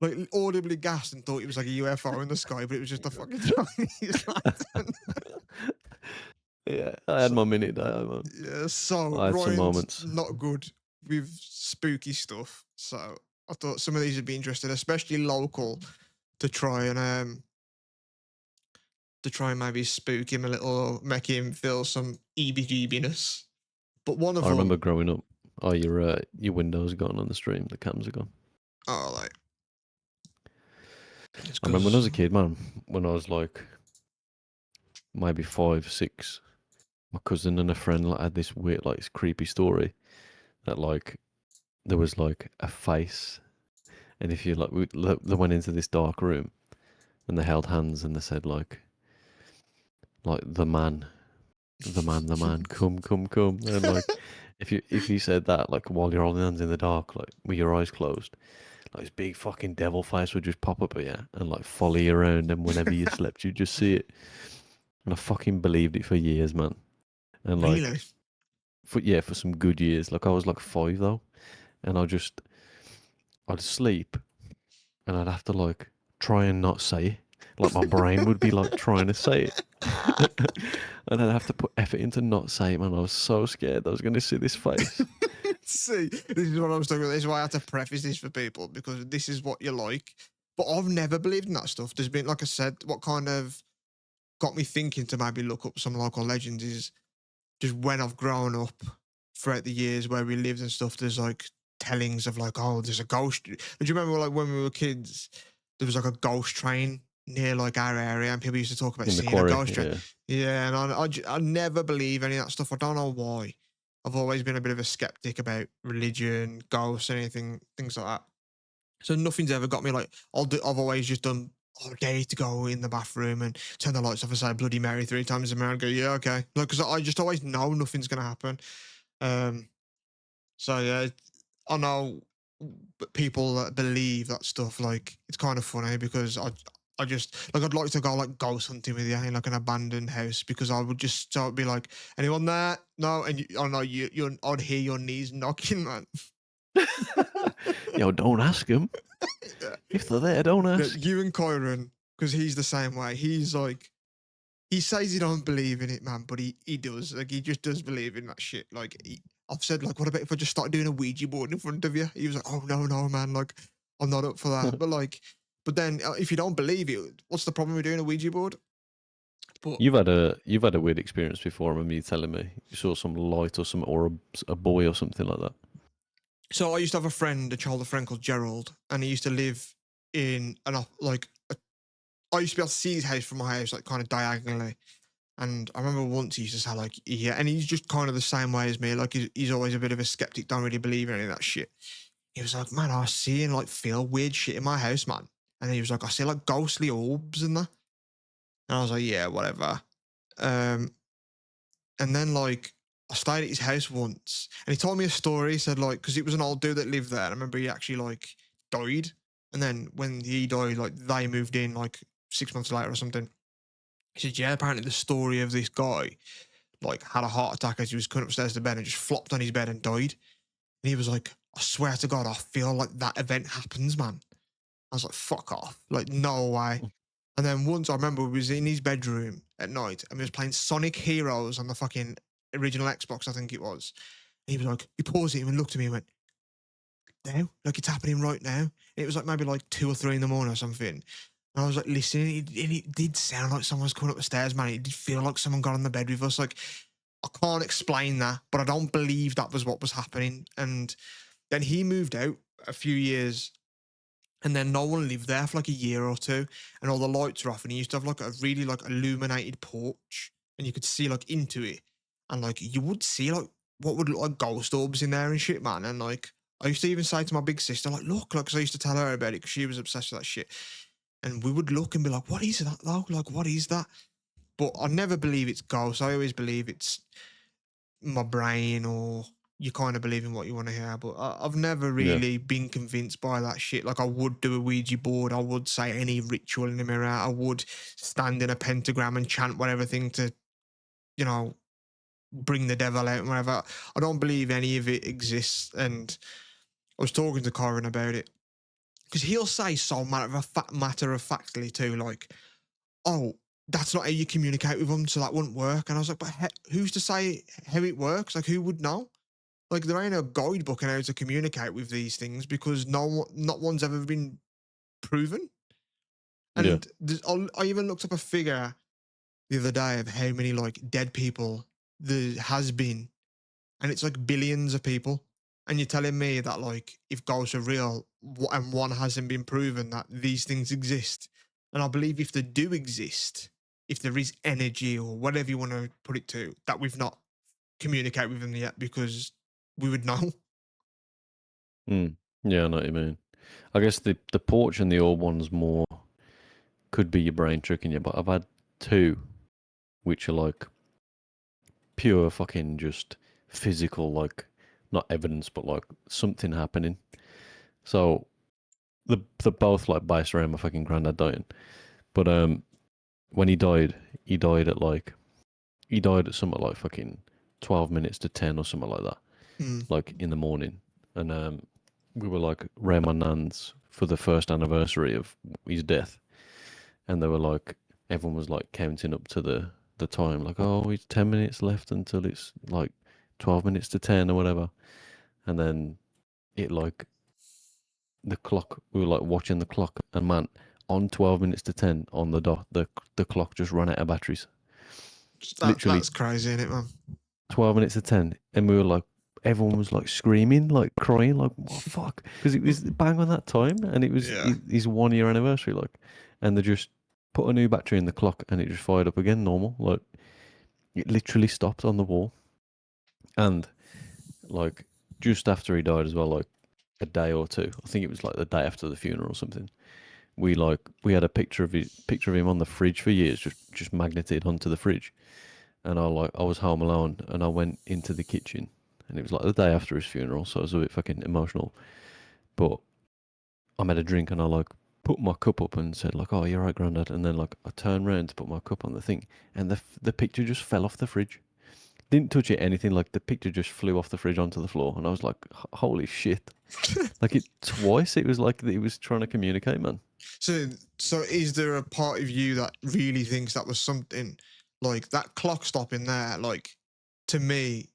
like audibly gasped and thought it was like a UFO in the sky, but it was just a fucking Chinese lantern.
Yeah, I had my minute there, man.
Yeah, so
I had some
Ryan's
moments.
not good with spooky stuff. So I thought some of these would be interesting, especially local, to try and maybe spook him a little, or make him feel some EBGBness. But one of
I remember
them,
growing up. Oh, your window's gone on the stream. The cams are gone.
oh, like,
I remember when I was a kid, man. When I was like maybe 5, 6, my cousin and a friend like had this weird, like this creepy story that like there was like a face, and if you like, they went into this dark room and they held hands and they said like the man, the man, the man, come, and like if you said that like while you're holding hands in the dark, like with your eyes closed, like this big fucking devil face would just pop up at you and like follow you around, and whenever you slept, you'd just see it. And I fucking believed it for years, man. And like,
really?
for some good years. Like I was like 5 though, and I'd sleep, and I'd have to like try and not say it. Like my brain would be like trying to say it, and I'd have to put effort into not saying it, man. I was so scared I was going to see this face.
See, this is what I was talking about. This is why I had to preface this for people, because this is what you like. But I've never believed in that stuff. There's been, like I said, what kind of got me thinking to maybe look up some local legends is just when I've grown up, throughout the years where we lived and stuff, there's like tellings of like, oh, there's a ghost. Do you remember like when we were kids, there was like a ghost train near like our area, and people used to talk about
In the
seeing a
quarry,
ghost train.
yeah.
Yeah, and I never believe any of that stuff. I don't know why. I've always been a bit of a skeptic about religion, ghosts, anything, things like that. So nothing's ever got me like, I've always just done, oh, day to go in the bathroom and turn the lights off and say Bloody Mary 3 times a minute and go, yeah, okay. Like, because I just always know nothing's going to happen. So yeah, I know people that believe that stuff, like, it's kind of funny because I just, like, I'd like to go like ghost hunting with you in like an abandoned house, because I would just so it'd be like, anyone there? No. And I know I'd hear your knees knocking, man.
Yo, don't ask him.
Yeah.
If they're there, don't
Yeah,
ask.
you and Kyron, because he's the same way. He's like, he says he don't believe in it, man, but he does. Like, he just does believe in that shit. Like, I've said, like, what about if I just start doing a Ouija board in front of you? He was like, oh, no, man. Like, I'm not up for that. But like, but then if you don't believe it, what's the problem with doing a Ouija board? But
You've had a weird experience before. I remember you telling me you saw some light or some, or a boy or something like that.
so I used to have a childhood friend called Gerald, and he used to live in I used to be able to see his house from my house, like, kind of diagonally. And I remember once he used to say, like, yeah, and he's just kind of the same way as me. Like, he's always a bit of a skeptic, don't really believe in any of that shit. He was like, man, I see and like feel weird shit in my house, man. And he was like, I see like ghostly orbs and that. And I was like, yeah, whatever. And then like I stayed at his house once, and he told me a story. He said, like, because it was an old dude that lived there. I remember he actually like died. And then when he died, like, they moved in like 6 months later or something. He said, yeah, apparently the story of this guy like had a heart attack as he was coming upstairs to bed and just flopped on his bed and died. And he was like, I swear to God, I feel like that event happens, man. I was like, fuck off. Like, no way. And then once I remember we was in his bedroom at night and we was playing Sonic Heroes on the fucking original Xbox, I think it was. And he was like, he paused it and looked at me and went, now? Like, it's happening right now. And it was like maybe like 2 or 3 in the morning or something. And I was like listening, and it did sound like someone was coming up the stairs, man. It did feel like someone got on the bed with us. Like, I can't explain that, but I don't believe that was what was happening. And then he moved out a few years, and then no one lived there for like a year or two, and all the lights were off. And he used to have like a really like illuminated porch, and you could see like into it, and like you would see like what would look like ghost orbs in there and shit, man. And like I used to even say to my big sister, like, look, like, 'cause I used to tell her about it because she was obsessed with that shit. And we would look and be like, what is that though? Like, what is that? But I never believe it's ghosts. I always believe it's my brain, or you kind of believe in what you want to hear. But I've never really been convinced by that shit. Like, I would do a Ouija board. I would say any ritual in the mirror. I would stand in a pentagram and chant whatever thing to, you know, bring the devil out and whatever. I don't believe any of it exists. And I was talking to Corin about it, because he'll say so matter of factly too, like, oh, that's not how you communicate with them, so that wouldn't work. And I was like, but who's to say how it works? Like, who would know? Like, there ain't a guidebook on how to communicate with these things, because not one's ever been proven. And I even looked up a figure the other day of how many like dead people there has been, and it's like billions of people. And you're telling me that, like, if ghosts are real and one hasn't been proven that these things exist, and I believe if they do exist, if there is energy or whatever you want to put it to, that we've not communicated with them yet, because we would know.
Yeah, I know what you mean. I guess the porch and the orb one's more could be your brain tricking you, but I've had 2 which are like pure fucking just physical, like, not evidence, but like something happening. So they're both like based around my fucking granddad dying. But when he died at something like fucking 12 minutes to 10 or something like that, like in the morning. And we were like round my nan's for the first anniversary of his death, and they were like, everyone was like counting up to the time, like, oh, it's 10 minutes left until it's like 12 minutes to 10 or whatever. And then it like the clock, we were like watching the clock, and man, on 12 minutes to 10 on the dot, the clock just ran out of batteries. Literally
That's crazy, isn't it, man?
12 minutes to 10, and we were like, everyone was like screaming, like crying, like what the fuck, because it was bang on that time, and it was
Yeah.
his 1 year anniversary, like, and they just put a new battery in the clock, and it just fired up again, normal, like it literally stopped on the wall, and like just after he died as well, like a day or two, I think it was like the day after the funeral or something. We had a picture of him on the fridge for years, just magneted onto the fridge, and I was home alone, and I went into the kitchen, and it was like the day after his funeral, so I was a bit fucking emotional. But I made a drink, and I like put my cup up and said like, "Oh, you're right, Grandad," and then like I turned around to put my cup on the thing, and the picture just fell off the fridge. Didn't touch it anything. Like the picture just flew off the fridge onto the floor, and I was like, "Holy shit!" Like it twice. It was like it was trying to communicate, man.
So is there a part of you that really thinks that was something like that clock stopping there? Like, to me,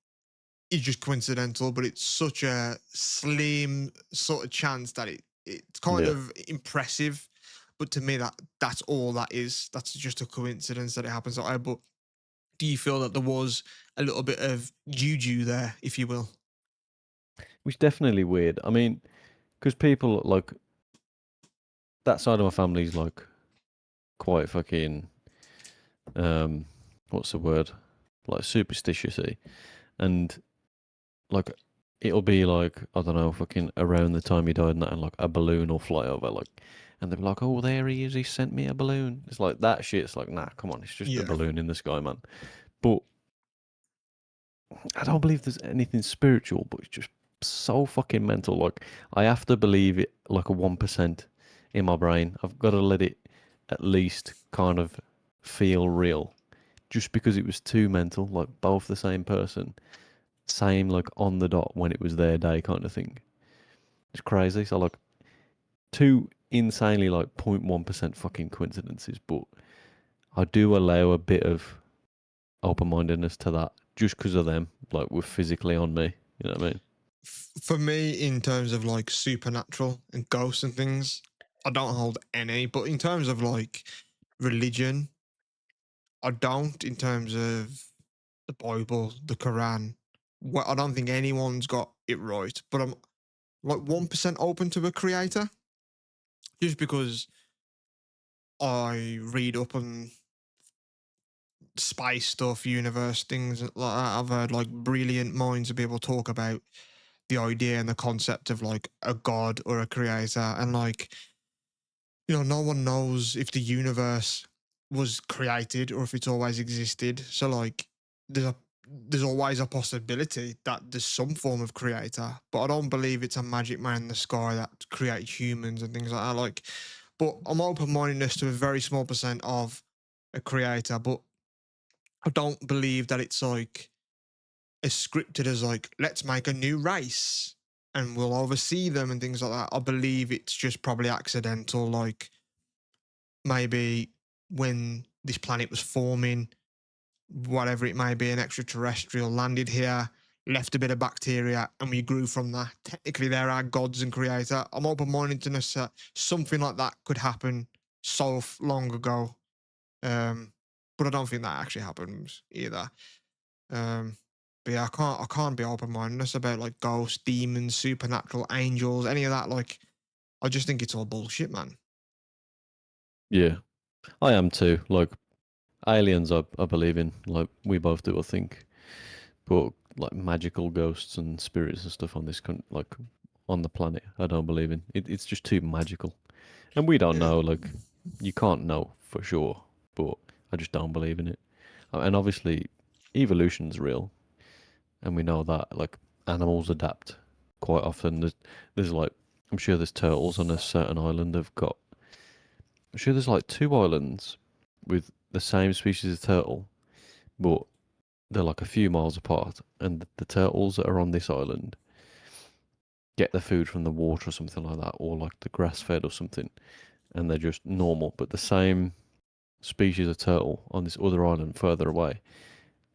is just coincidental, but it's such a slim sort of chance that it's kind
Yeah.
of impressive. But to me, that's all that is. That's just a coincidence that it happens that way. But do you feel that there was a little bit of juju there, if you will?
Which definitely weird. I mean, because people like that side of my family's like quite fucking what's the word? Like superstitiousy, and like it'll be like I don't know, fucking around the time he died, and that, and like a balloon will fly over, like, and they'll be like, "Oh, there he is. He sent me a balloon." It's like that shit. It's like, nah, come on, it's just a
Yeah.
balloon in the sky, man. But I don't believe there's anything spiritual, but it's just so fucking mental. Like I have to believe it like a 1% in my brain. I've got to let it at least kind of feel real. Just because it was too mental, like both the same person, same like on the dot when it was their day kind of thing. It's crazy. So like two insanely like 0.1% fucking coincidences, but I do allow a bit of open mindedness to that just because of them, like were physically on me. You know what I mean?
For me, in terms of like supernatural and ghosts and things, I don't hold any. But in terms of like religion, I don't. In terms of the Bible, the Quran, well, I don't think anyone's got it right. But I'm like 1% open to a creator, just because I read up on space stuff, universe things like that. I've heard like brilliant minds of people talk about the idea and the concept of like a god or a creator, and like, no one knows if the universe was created or if it's always existed. So like, there's always a possibility that there's some form of creator, but I don't believe it's a magic man in the sky that creates humans and things like that. Like, but I'm open mindedness to a very small percent of a creator, but I don't believe that it's like as scripted as like, let's make a new race and we'll oversee them and things like that. I believe it's just probably accidental. Like, maybe when this planet was forming, whatever it may be, an extraterrestrial landed here, left a bit of bacteria, and we grew from that. Technically, they're our gods and creator. I'm open minded to something like that could happen so long ago. But I don't think that actually happens either. Um, but yeah, I can't be open minded about like ghosts, demons, supernatural, angels, any of that. Like, I just think it's all bullshit, man.
Yeah, I am too. Like aliens, I believe in. Like we both do, I think. But like magical ghosts and spirits and stuff on this like on the planet, I don't believe in. It's just too magical, and we don't
Yeah.
know. Like you can't know for sure, but I just don't believe in it. And obviously, evolution's real, and we know that like animals adapt quite often. There's like I'm sure there's turtles on a certain island. They've got I'm sure there's like two islands with the same species of turtle, but they're like a few miles apart, and the turtles that are on this island get their food from the water or something like that, or like the grass fed or something, and they're just normal. But the same species of turtle on this other island further away,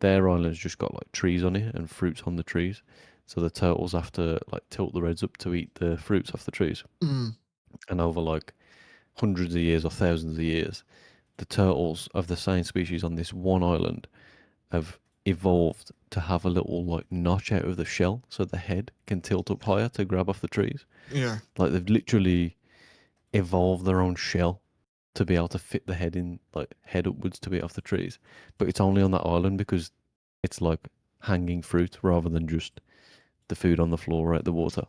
their island's just got like trees on it and fruits on the trees. So the turtles have to like tilt their heads up to eat the fruits off the trees.
Mm.
And over like hundreds of years or thousands of years, the turtles of the same species on this one island have evolved to have a little like notch out of the shell so the head can tilt up higher to grab off the trees.
Yeah.
Like they've literally evolved their own shell to be able to fit the head in, like head upwards to be off the trees. But it's only on that island because it's like hanging fruit rather than just the food on the floor or at the water.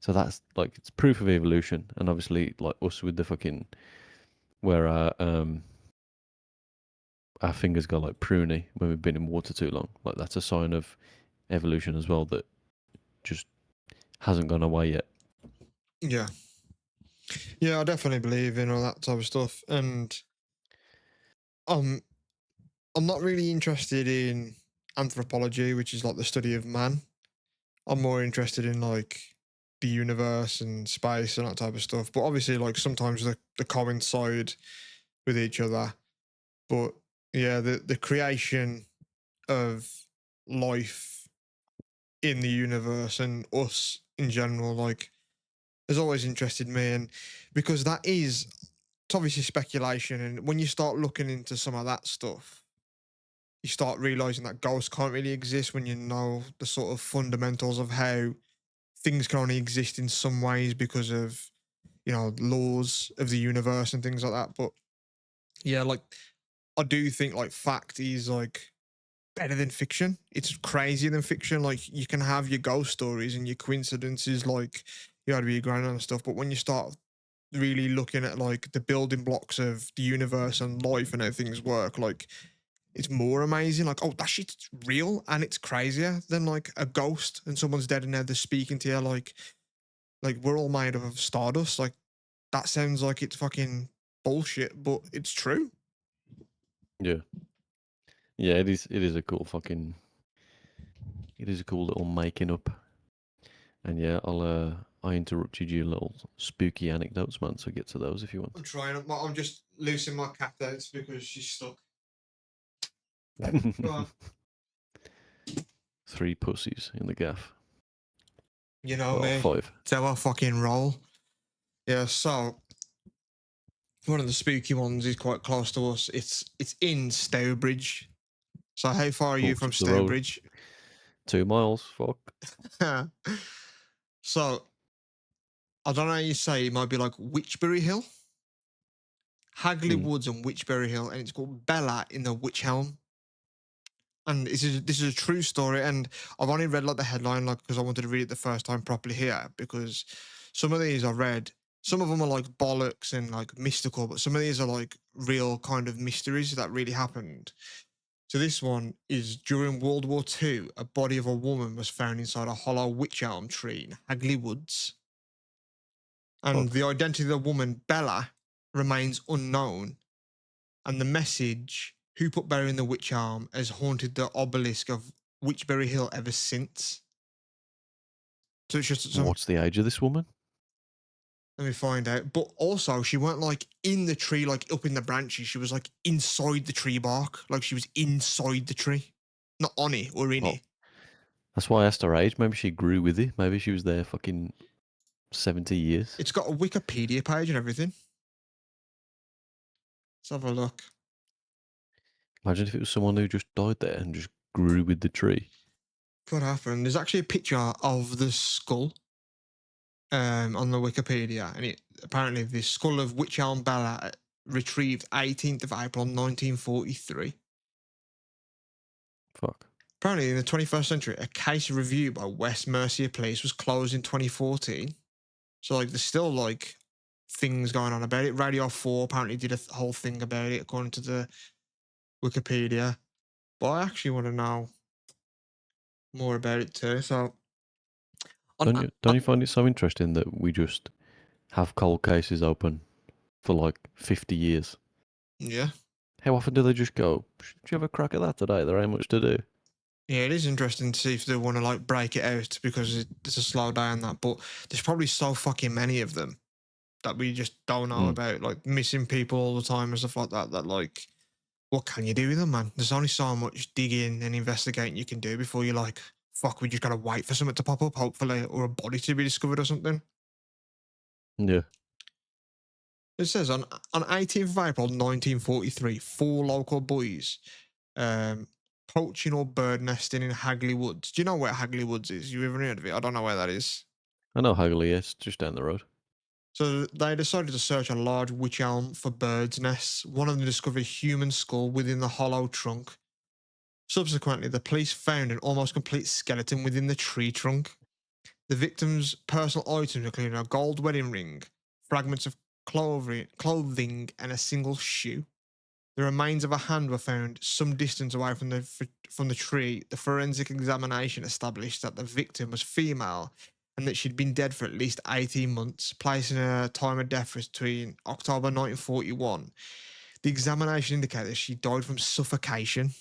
So that's like it's proof of evolution, and obviously like us with the fucking where our fingers go like pruny when we've been in water too long. Like that's a sign of evolution as well that just hasn't gone away yet.
Yeah. Yeah, I definitely believe in all that type of stuff. And I'm not really interested in anthropology, which is like the study of man. I'm more interested in like the universe and space and that type of stuff. But obviously, like sometimes they coincide with each other. But yeah, the creation of life in the universe and us in general, like, has always interested me. And because that is, it's obviously speculation. And when you start looking into some of that stuff, you start realizing that ghosts can't really exist when you know the sort of fundamentals of how things can only exist in some ways because of, you know, laws of the universe and things like that. But yeah, like, I do think like fact is like better than fiction. It's crazier than fiction. Like, you can have your ghost stories and your coincidences, like you had to be grounded and stuff. But when you start really looking at like the building blocks of the universe and life and how things work, like, it's more amazing. Like, oh, that shit's real and it's crazier than like a ghost and someone's dead and now they're speaking to you. Like we're all made up of stardust. Like, that sounds like it's fucking bullshit, but it's true.
Yeah. Yeah, it is. It is a cool fucking. It is a cool little making up. And yeah, I interrupted you little spooky anecdotes, man. So get to those if you
I'm
want.
trying. I'm just loosing my cat out because she's stuck. Go on.
3 pussies in the gaff.
You know
Well,
me.
5.
It's how I fucking roll. Yeah, so one of the spooky ones is quite close to us. It's in Stowbridge. So how far are you
Walks
from
up the road.
Stowbridge?
2 miles. Fuck.
So I don't know how you say it. It might be like Witchbury Hill, Hagley
Mm.
Woods and Witchbury Hill, and it's called Bella in the Witch Helm. And this is a true story. And I've only read like the headline, like, because I wanted to read it the first time properly here. Because some of these I read, some of them are like bollocks and like mystical, but some of these are like real kind of mysteries that really happened. So this one is during World War II, a body of a woman was found inside a hollow wych elm tree in Hagley Woods. And
Fuck.
the identity of the woman, Bella, remains unknown. And the message, who put Bella in the wych elm, has haunted the obelisk of Witchbury Hill ever since. So it's just some,
What's the age of this woman?
let me find out. But also, she weren't like in the tree, like up in the branches. She was like inside the tree bark, like she was inside the tree, not on it or in
Well,
it.
that's why I asked her age. Maybe she grew with it. Maybe she was there fucking 70 years.
It's got a Wikipedia page and everything. Let's have a look.
Imagine if it was someone who just died there and just grew with the tree.
What happened? There's actually a picture of the skull on the Wikipedia, and it apparently the skull of Wych Elm Bella retrieved 18th of April 1943.
Fuck.
Apparently, in the 21st century, a case review by West Mercia Police was closed in 2014. So, like, there's still like things going on about it. Radio 4 apparently did a whole thing about it, according to the Wikipedia. But I actually want to know more about it too. So, on,
Don't you find it so interesting that we just have cold cases open for like 50 years?
yeah.
How often do they just go, "Do you have a crack at that today? There ain't much to do."
Yeah, it is interesting to see if they want to like break it out because it's a slow day on that. But there's probably so fucking many of them that we just don't know
Mm.
about, like missing people all the time and stuff like that. That like, what can you do with them, man? There's only so much digging and investigating you can do before you're like, fuck, we just gotta wait for something to pop up, hopefully, or a body to be discovered or something.
Yeah.
It says on 18th of April 1943, 4 local boys poaching or bird nesting in Hagley Woods. Do you know where Hagley Woods is? You ever heard of it? I don't know where that is.
I know Hagley, yes, just down the road.
So they decided to search a large wych elm for birds' nests. One of them discovered a human skull within the hollow trunk. Subsequently, the police found an almost complete skeleton within the tree trunk. The victim's personal items, including a gold wedding ring, fragments of clothing, and a single shoe. The remains of a hand were found some distance away from the tree. The forensic examination established that the victim was female and that she'd been dead for at least 18 months, placing her time of death between October 1941. The examination indicated that she died from suffocation.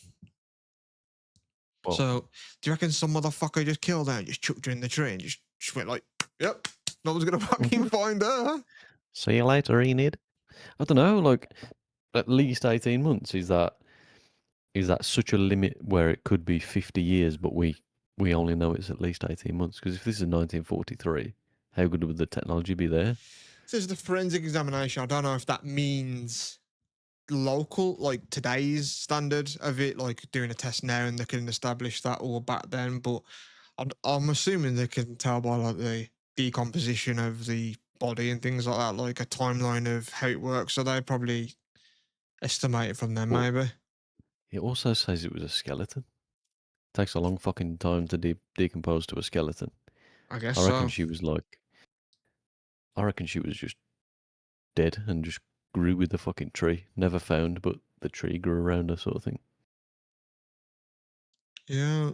Well,
So, do you reckon some motherfucker just killed her and just chucked her in the tree and just went like, yep, no one's going to fucking find her?
see you later, Enid. I don't know, like, at least 18 months, is that such a limit where it could be 50 years, but we only know it's at least 18 months? Because if this is 1943, how good would the technology be there?
Says the forensic examination. I don't know if that means local, like today's standard of it, like doing a test now and they can establish that, or back then. But I'm assuming they can tell by like the decomposition of the body and things like that, like a timeline of how it works. So they probably estimate it from them,
Well,
maybe.
it also says it was a skeleton. Takes a long fucking time to decompose to a skeleton.
I guess
I reckon
so.
I reckon she was just dead and just grew with the fucking tree. Never found, but the tree grew around her, sort of thing.
Yeah.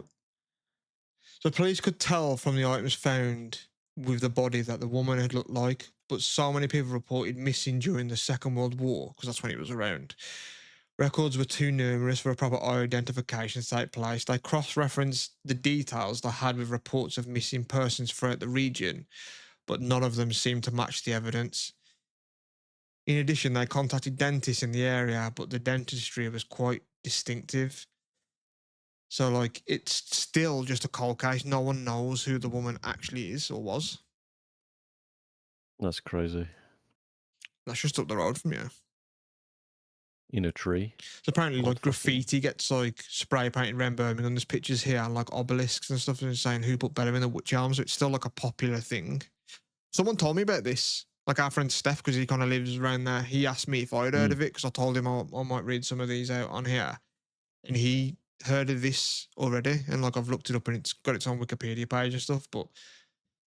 So police could tell from the items found with the body that the woman had looked like, but so many people reported missing during the Second World War, because that's when it was around. Records were too numerous for a proper identification to take place. They cross-referenced the details they had with reports of missing persons throughout the region, but none of them seemed to match the evidence. In addition, they contacted dentists in the area, but the dentistry was quite distinctive. So, like, it's still just a cold case. No one knows who the woman actually is or was.
That's crazy.
That's just up the road from you.
In a tree.
So apparently,
What
like, graffiti gets like spray painted around Birmingham. There's pictures here and like obelisks and stuff, and saying who put Bella in the wych elm. So it's still like a popular thing. Someone told me about this, like our friend Steph, because he kind of lives around there. He asked me if I'd heard of it because I told him I might read some of these out on here, and he heard of this already. And like I've looked it up and it's got its own Wikipedia page and stuff. But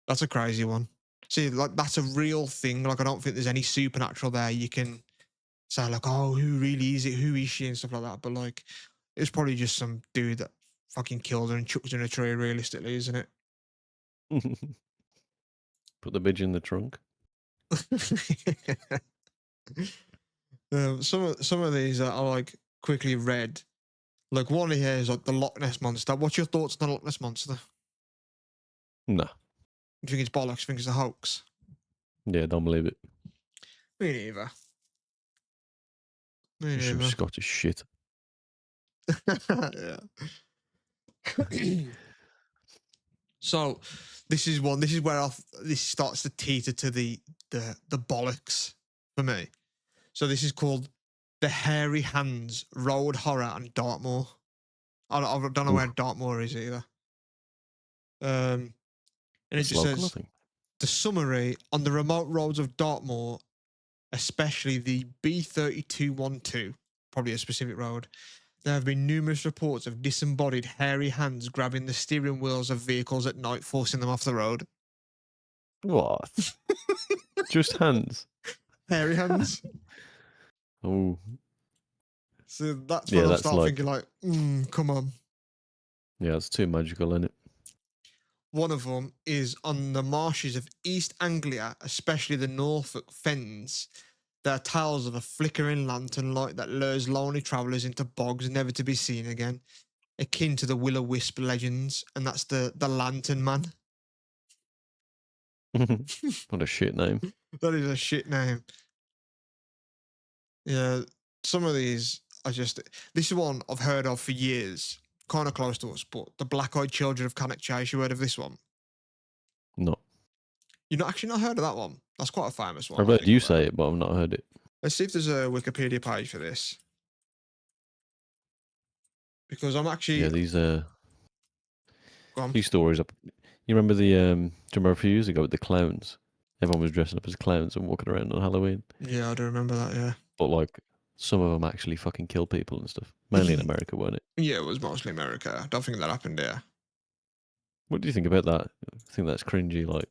that's a crazy one. See, like that's a real thing. Like I don't think there's any supernatural there. You can say like, oh, who really is it? Who is she and stuff like that. But like, it's probably just some dude that fucking killed her and chucked her in a tree. Realistically, isn't it?
Put the bitch in the trunk.
Some of these are like quickly read. Like one here is like the Loch Ness monster. What's your thoughts on the Loch Ness monster?
No.
You think it's bollocks? You think it's a hoax?
Yeah, don't believe it.
Me neither.
Some Scottish shit.
Yeah. So this is where this starts to teeter to the bollocks for me. So this is called the Hairy Hands Road Horror on Dartmoor. I don't know where Dartmoor is either. And it just says the summary on the remote roads of Dartmoor, especially the B3212, probably a specific road. There have been numerous reports of disembodied hairy hands grabbing the steering wheels of vehicles at night, forcing them off the road.
What? Just hands?
Hairy hands?
Oh.
So that's when I start thinking like, come on.
Yeah, it's too magical, isn't it?
One of them is on the marshes of East Anglia, especially the Norfolk Fens. There are tales of a flickering lantern light that lures lonely travellers into bogs never to be seen again, akin to the will-o'-wisp legends, and that's the Lantern Man.
What a shit name.
That is a shit name. Yeah, some of these are just... This is one I've heard of for years, kind of close to us, but the Black-Eyed Children of Cannock Chase, you heard of this one?
No.
You've actually not heard of that one? That's quite a famous one.
I've heard you say it, but I've not heard it.
Let's see if there's a Wikipedia page for this. because I'm
Yeah,
actually
these
gone.
few stories up. You remember do you remember a few years ago with the clowns? Everyone was dressing up as clowns and walking around on Halloween.
Yeah, I do remember that. Yeah.
But like some of them actually fucking kill people and stuff. Mainly in America, weren't it?
Yeah, it was mostly America. I don't think that happened there.
What do you think about that? I think that's cringy, like,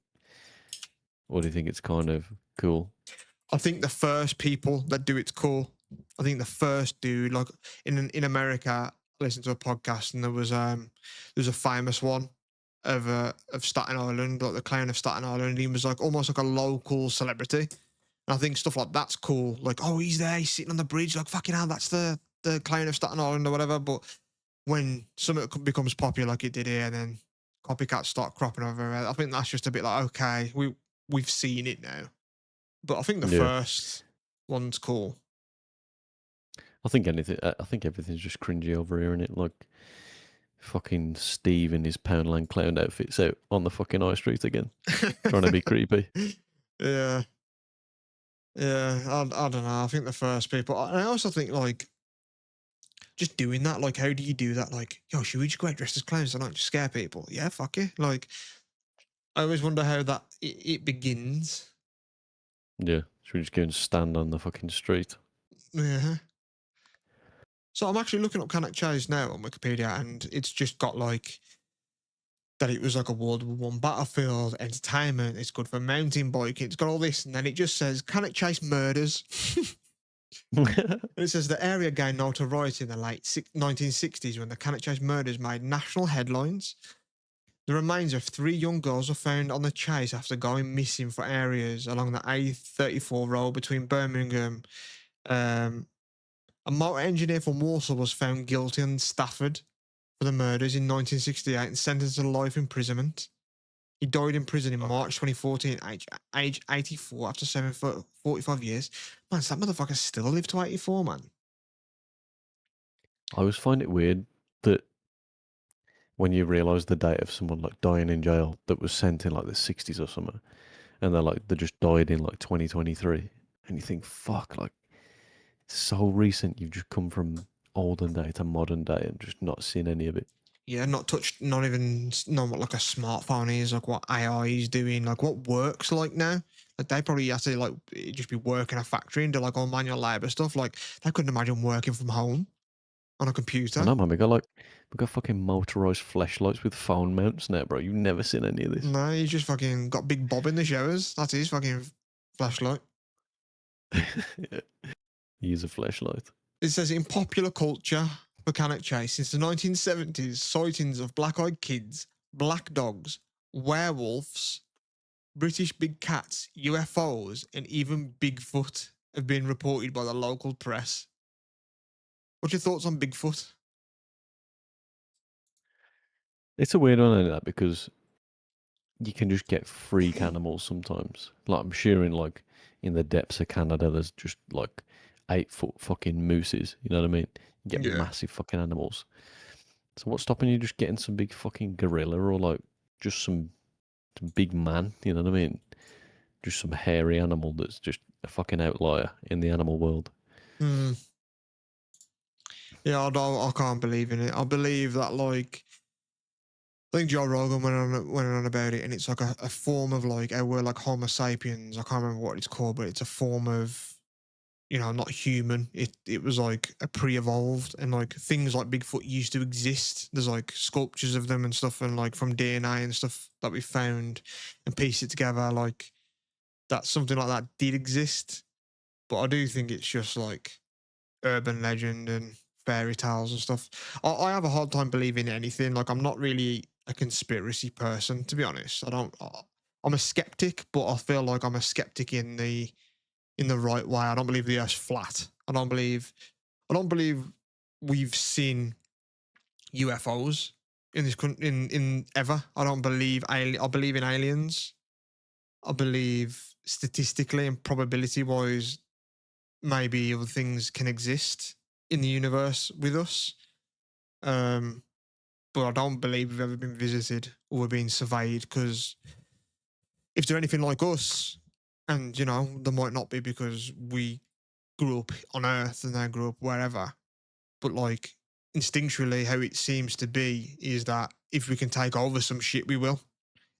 or do you think it's kind of cool?
I think the first people that do it's cool. I think the first dude, like in America, I listened to a podcast and there's a famous one of Staten Island, like the clown of Staten Island. He was like almost like a local celebrity. And I think stuff like that's cool. Like, oh, he's there, he's sitting on the bridge, like fucking hell, that's the clown of Staten Island or whatever. But when something becomes popular like it did here, and then copycats start cropping over, I think that's just a bit like, okay, we've seen it now. But I think the
Yeah.
first one's cool.
I think anything. I think everything's just cringy over here, innit? Like fucking Steve in his Poundland clown outfits out on the fucking high street again, trying to be creepy.
Yeah. Yeah. I don't know. I think the first people. And I also think, like, just doing that, like, how do you do that? Like, yo, should we just go out dressed as clowns and not just scare people? Yeah, fuck it. Like, I always wonder how that it begins.
Yeah, should we just go and stand on the fucking street?
Yeah. So I'm actually looking up Cannock Chase now on Wikipedia, and it's just got like that it was like a World War One battlefield, entertainment, it's good for mountain biking, it's got all this, and then it just says Cannock Chase murders. And it says the area gained notoriety in the late 1960s when the Cannock Chase murders made national headlines. The remains of 3 young girls were found on the chase after going missing for areas along the A34 road between Birmingham. A motor engineer from Warsaw was found guilty in Stafford for the murders in 1968 and sentenced to life imprisonment. He died in prison in March 2014, age 84, after 45 years. Man, that motherfucker still lived to 84, man.
I always find it weird that when you realise the date of someone like dying in jail that was sent in like the 60s or something, and they just died in like 2023, and you think, fuck, like so recent. You've just come from olden day to modern day and just not seen any of it.
Yeah, not touched, not even know what like a smartphone is, like what AI is doing, like what works like now. Like they probably have to like just be working a factory and do like all manual labor stuff. Like they couldn't imagine working from home on a
I
computer.
know, man. We got fucking motorized flashlights with phone mounts now, bro. You've never seen any of this.
No, he's just fucking got Big Bob in the showers. That's his fucking flashlight.
Yeah. Use a flashlight.
It says in popular culture for Cannock Chase since the 1970s, sightings of black-eyed kids, black dogs, werewolves, British big cats, UFOs, and even Bigfoot have been reported by the local press. What's your thoughts on Bigfoot?
It's a weird one, isn't it? Because you can just get freak animals sometimes. Like I'm sure in the depths of Canada, there's just like 8-foot fucking mooses. You know what I mean? You get
Yeah.
massive fucking animals. So what's stopping you just getting some big fucking gorilla or like just some big man? You know what I mean? Just some hairy animal that's just a fucking outlier in the animal world.
Hmm. Yeah, I can't believe in it. I believe that like I think Joe Rogan went on about it, and it's like a form of like we're like Homo sapiens. I can't remember what it's called, but it's a form of not human. It was like a pre-evolved, and like things like Bigfoot used to exist. There's like sculptures of them and stuff, and like from DNA and stuff that we found and pieced it together, like that something like that did exist. But I do think it's just like urban legend and fairy tales and stuff. I have a hard time believing anything. Like I'm not really a conspiracy person, to be honest. I'm a skeptic, but I feel like I'm a skeptic in the right way. I don't believe the Earth's flat. I don't believe we've seen UFOs in this country in ever. I don't believe I believe in aliens. I believe statistically and probability wise, maybe other things can exist in the universe with us. But I don't believe we've ever been visited or we're being surveyed, because if they're anything like us, and they might not be because we grew up on Earth and they grew up wherever, but like instinctually how it seems to be is that if we can take over some shit, we will.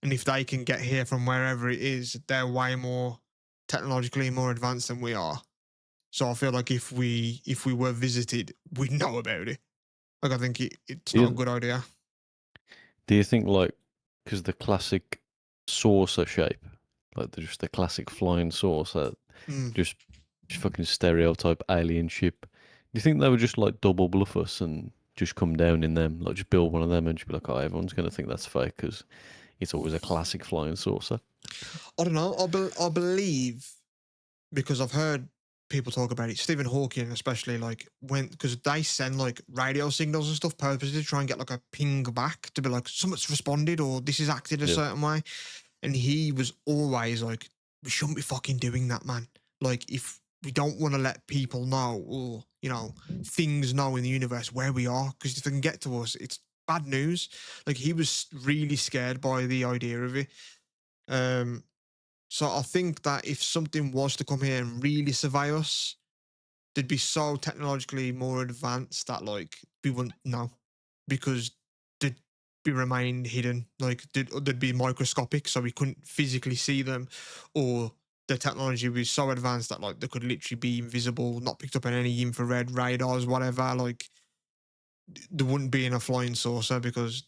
And if they can get here from wherever it is, they're way more technologically more advanced than we are. So I feel like if we were visited, we'd know about it. Like I think it's
Do
not a
you,
good idea.
do you think like because the classic saucer shape, like just the classic flying saucer,
Mm.
just fucking stereotype alien ship? Do you think they would just like double bluff us and just come down in them, like just build one of them and just be like, oh, everyone's gonna think that's fake because it's always a classic flying saucer.
I don't know. I believe because I've heard people talk about it. Stephen Hawking, especially, like when because they send like radio signals and stuff purposely to try and get like a ping back to be like something's responded or this is acted a
Yeah.
certain way. And he was always like, we shouldn't be fucking doing that, man. Like if we don't want to let people know or things know in the universe where we are, because if they can get to us, it's bad news. Like he was really scared by the idea of it. Um, so I think that if something was to come here and really survey us, they'd be so technologically more advanced that like we wouldn't know because they'd be remain hidden. Like they'd be microscopic, so we couldn't physically see them, or the technology would be so advanced that like they could literally be invisible, not picked up on any infrared radars, whatever. Like there wouldn't be in a flying saucer because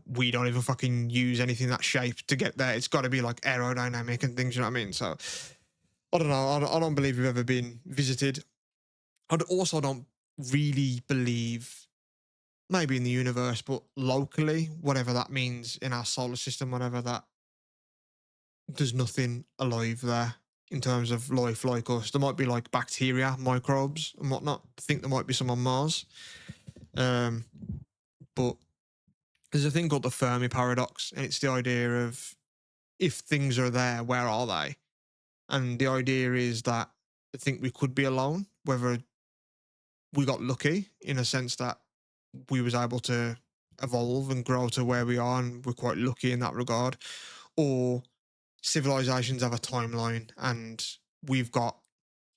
we don't even fucking use anything that shape to get there. It's got to be like aerodynamic and things, you know what I mean? So I don't know. I don't believe we've ever been visited. I also don't really believe, maybe in the universe, but locally, whatever that means in our solar system, whatever that, there's nothing alive there in terms of life like us. There might be like bacteria, microbes, and whatnot. I think there might be some on Mars. But there's a thing called the Fermi paradox, and it's the idea of if things are there, where are they? And the idea is that I think we could be alone, whether we got lucky in a sense that we was able to evolve and grow to where we are, and we're quite lucky in that regard, or civilizations have a timeline, and we've got,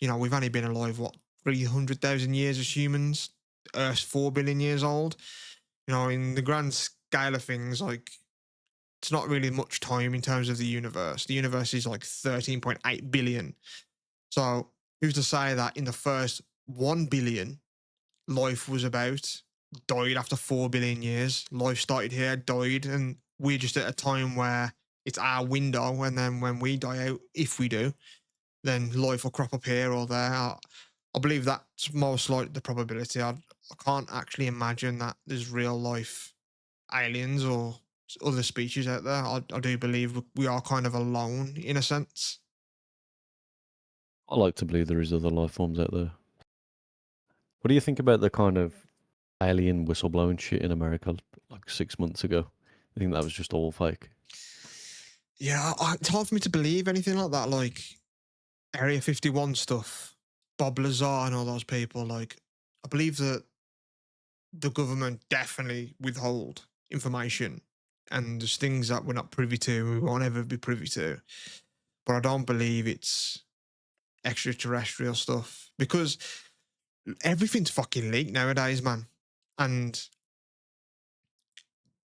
we've only been alive, what, 300,000 years as humans? Earth's 4 billion years old. In the grand scale of things, like, it's not really much time in terms of the universe. The universe is like 13.8 billion. So who's to say that in the first 1 billion, life was about, died after 4 billion years. Life started here, died, and we're just at a time where it's our window. And then when we die out, if we do, then life will crop up here or there. I believe that's most likely the probability. I can't actually imagine that there's real life aliens or other species out there. I do believe we are kind of alone in a sense.
I like to believe there is other life forms out there. What do you think about the kind of alien whistleblowing shit in America like 6 months ago? I think that was just all fake.
Yeah, it's hard for me to believe anything like that. Like Area 51 stuff, Bob Lazar and all those people. Like, I believe that the government definitely withhold information, and there's things that we're not privy to, we won't ever be privy to. But I don't believe it's extraterrestrial stuff because everything's fucking leaked nowadays, man. And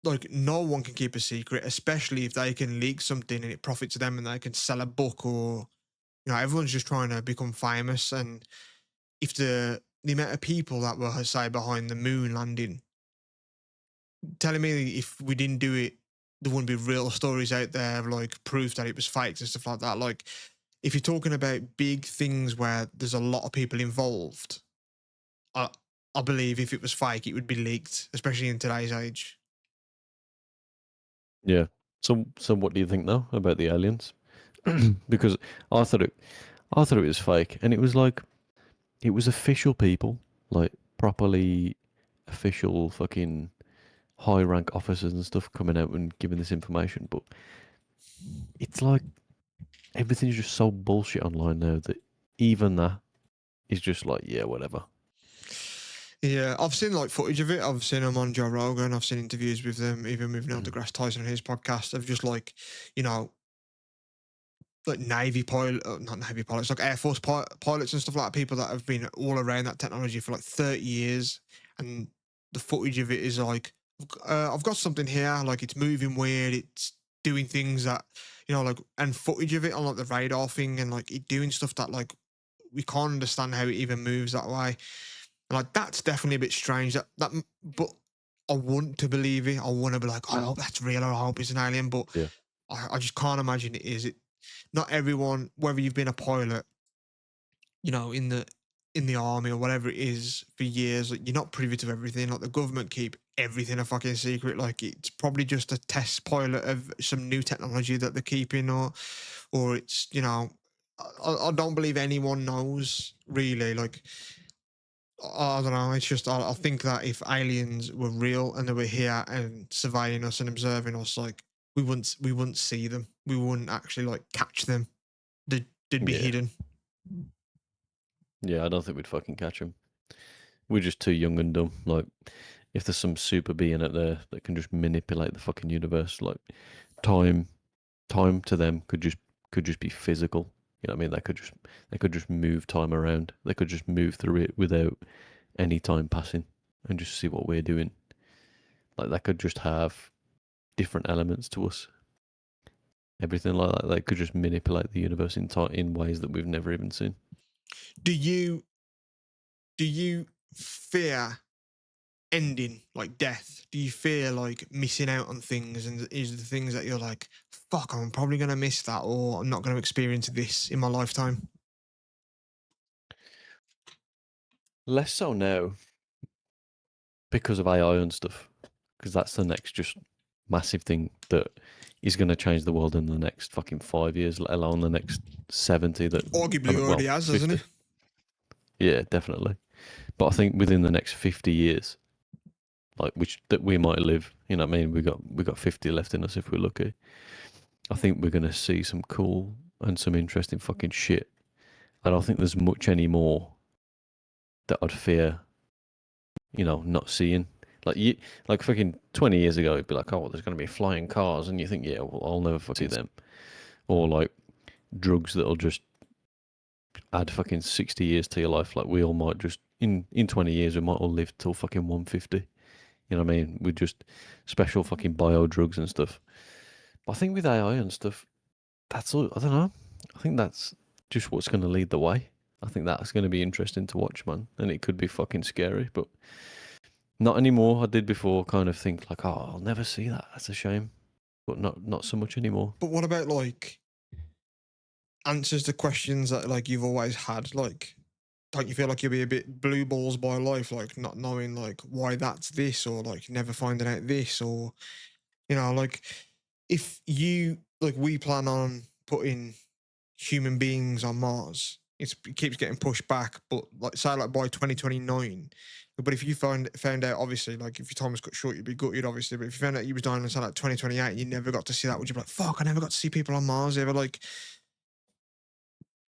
like, no one can keep a secret, especially if they can leak something and it profits them and they can sell a book, or everyone's just trying to become famous. And if the amount of people that were, say, behind the moon landing, telling me if we didn't do it, there wouldn't be real stories out there of like proof that it was faked and stuff like that. Like, if you're talking about big things where there's a lot of people involved, I I believe if it was fake, it would be leaked, especially in today's age.
Yeah. So what do you think though about the aliens? Because I thought it, I thought it was fake, and it was like it was official people, like properly official fucking high rank officers and stuff coming out and giving this information. But it's like everything's just so bullshit online now that even that is just like, yeah, whatever.
Yeah, I've seen like footage of it. I've seen them on Joe Rogan. I've seen interviews with them, even with Neil deGrasse Tyson on his podcast, of just like, you know, like Navy pilot, not Navy pilots, like Air Force pilots and stuff like that, people that have been all around that technology for like 30 years. And the footage of it is like, I've got something here, like it's moving weird, it's doing things that, like, and footage of it on like the radar thing, and like it doing stuff that like we can't understand how it even moves that way. And like that's definitely a bit strange. But I want to believe it. I want to be like, I hope that's real, or I hope it's an alien. But
Yeah.
I just can't imagine it is. It not everyone, whether you've been a pilot, in the army or whatever it is for years, like you're not privy to everything. Like the government keep everything a fucking secret. Like it's probably just a test pilot of some new technology that they're keeping, or it's I don't believe anyone knows really. Like I don't know. It's just I think that if aliens were real and they were here and surveying us and observing us, like we wouldn't see them. We wouldn't actually like catch them. They'd be
Yeah.
hidden.
Yeah, I don't think we'd fucking catch them. We're just too young and dumb. Like, if there's some super being out there that can just manipulate the fucking universe, like time to them could just be physical. You know what I mean? They could just move time around. They could just move through it without any time passing and just see what we're doing. Like they could just have different elements to us. Everything like that. They could just manipulate the universe in ways that we've never even seen.
Do you fear ending, like death? Do you fear like missing out on things, and is the things that you're like, fuck, I'm probably gonna miss that, or I'm not gonna experience this in my lifetime?
Less so now because of AI and stuff. Because that's the next just massive thing that is going to change the world in the next fucking 5 years, let alone the next 70.
Arguably already has,
50.
hasn't it?
Yeah, definitely. But I think within the next 50 years, like that we might live, you know what I mean? We got 50 left in us if we're lucky. I think we're going to see some cool and some interesting fucking shit. I don't think there's much anymore that I'd fear, not seeing. Like fucking 20 years ago, it'd be like, oh, there's going to be flying cars, and you think, yeah, well, I'll never fucking see them. Or like drugs that'll just add fucking 60 years to your life. Like we all might just in 20 years we might all live till fucking 150. You know what I mean? With just special fucking bio drugs and stuff. But I think with AI and stuff, that's all. I don't know. I think that's just what's going to lead the way. I think that's going to be interesting to watch, man. And it could be fucking scary, but not anymore. I did before kind of think like, oh, I'll never see that. That's a shame. But not so much anymore.
But what about like answers to questions that like you've always had? Like, don't you feel like you'll be a bit blue balls by life, like not knowing like why that's this, or like never finding out this, or like if you like we plan on putting human beings on Mars, it keeps getting pushed back, but like say like by 2029. But if you found out, obviously, like if your time was cut short, you'd be gutted, obviously. But if you found out you was dying in say like 2028 and you never got to see that, would you be like, fuck, I never got to see people on Mars ever? Like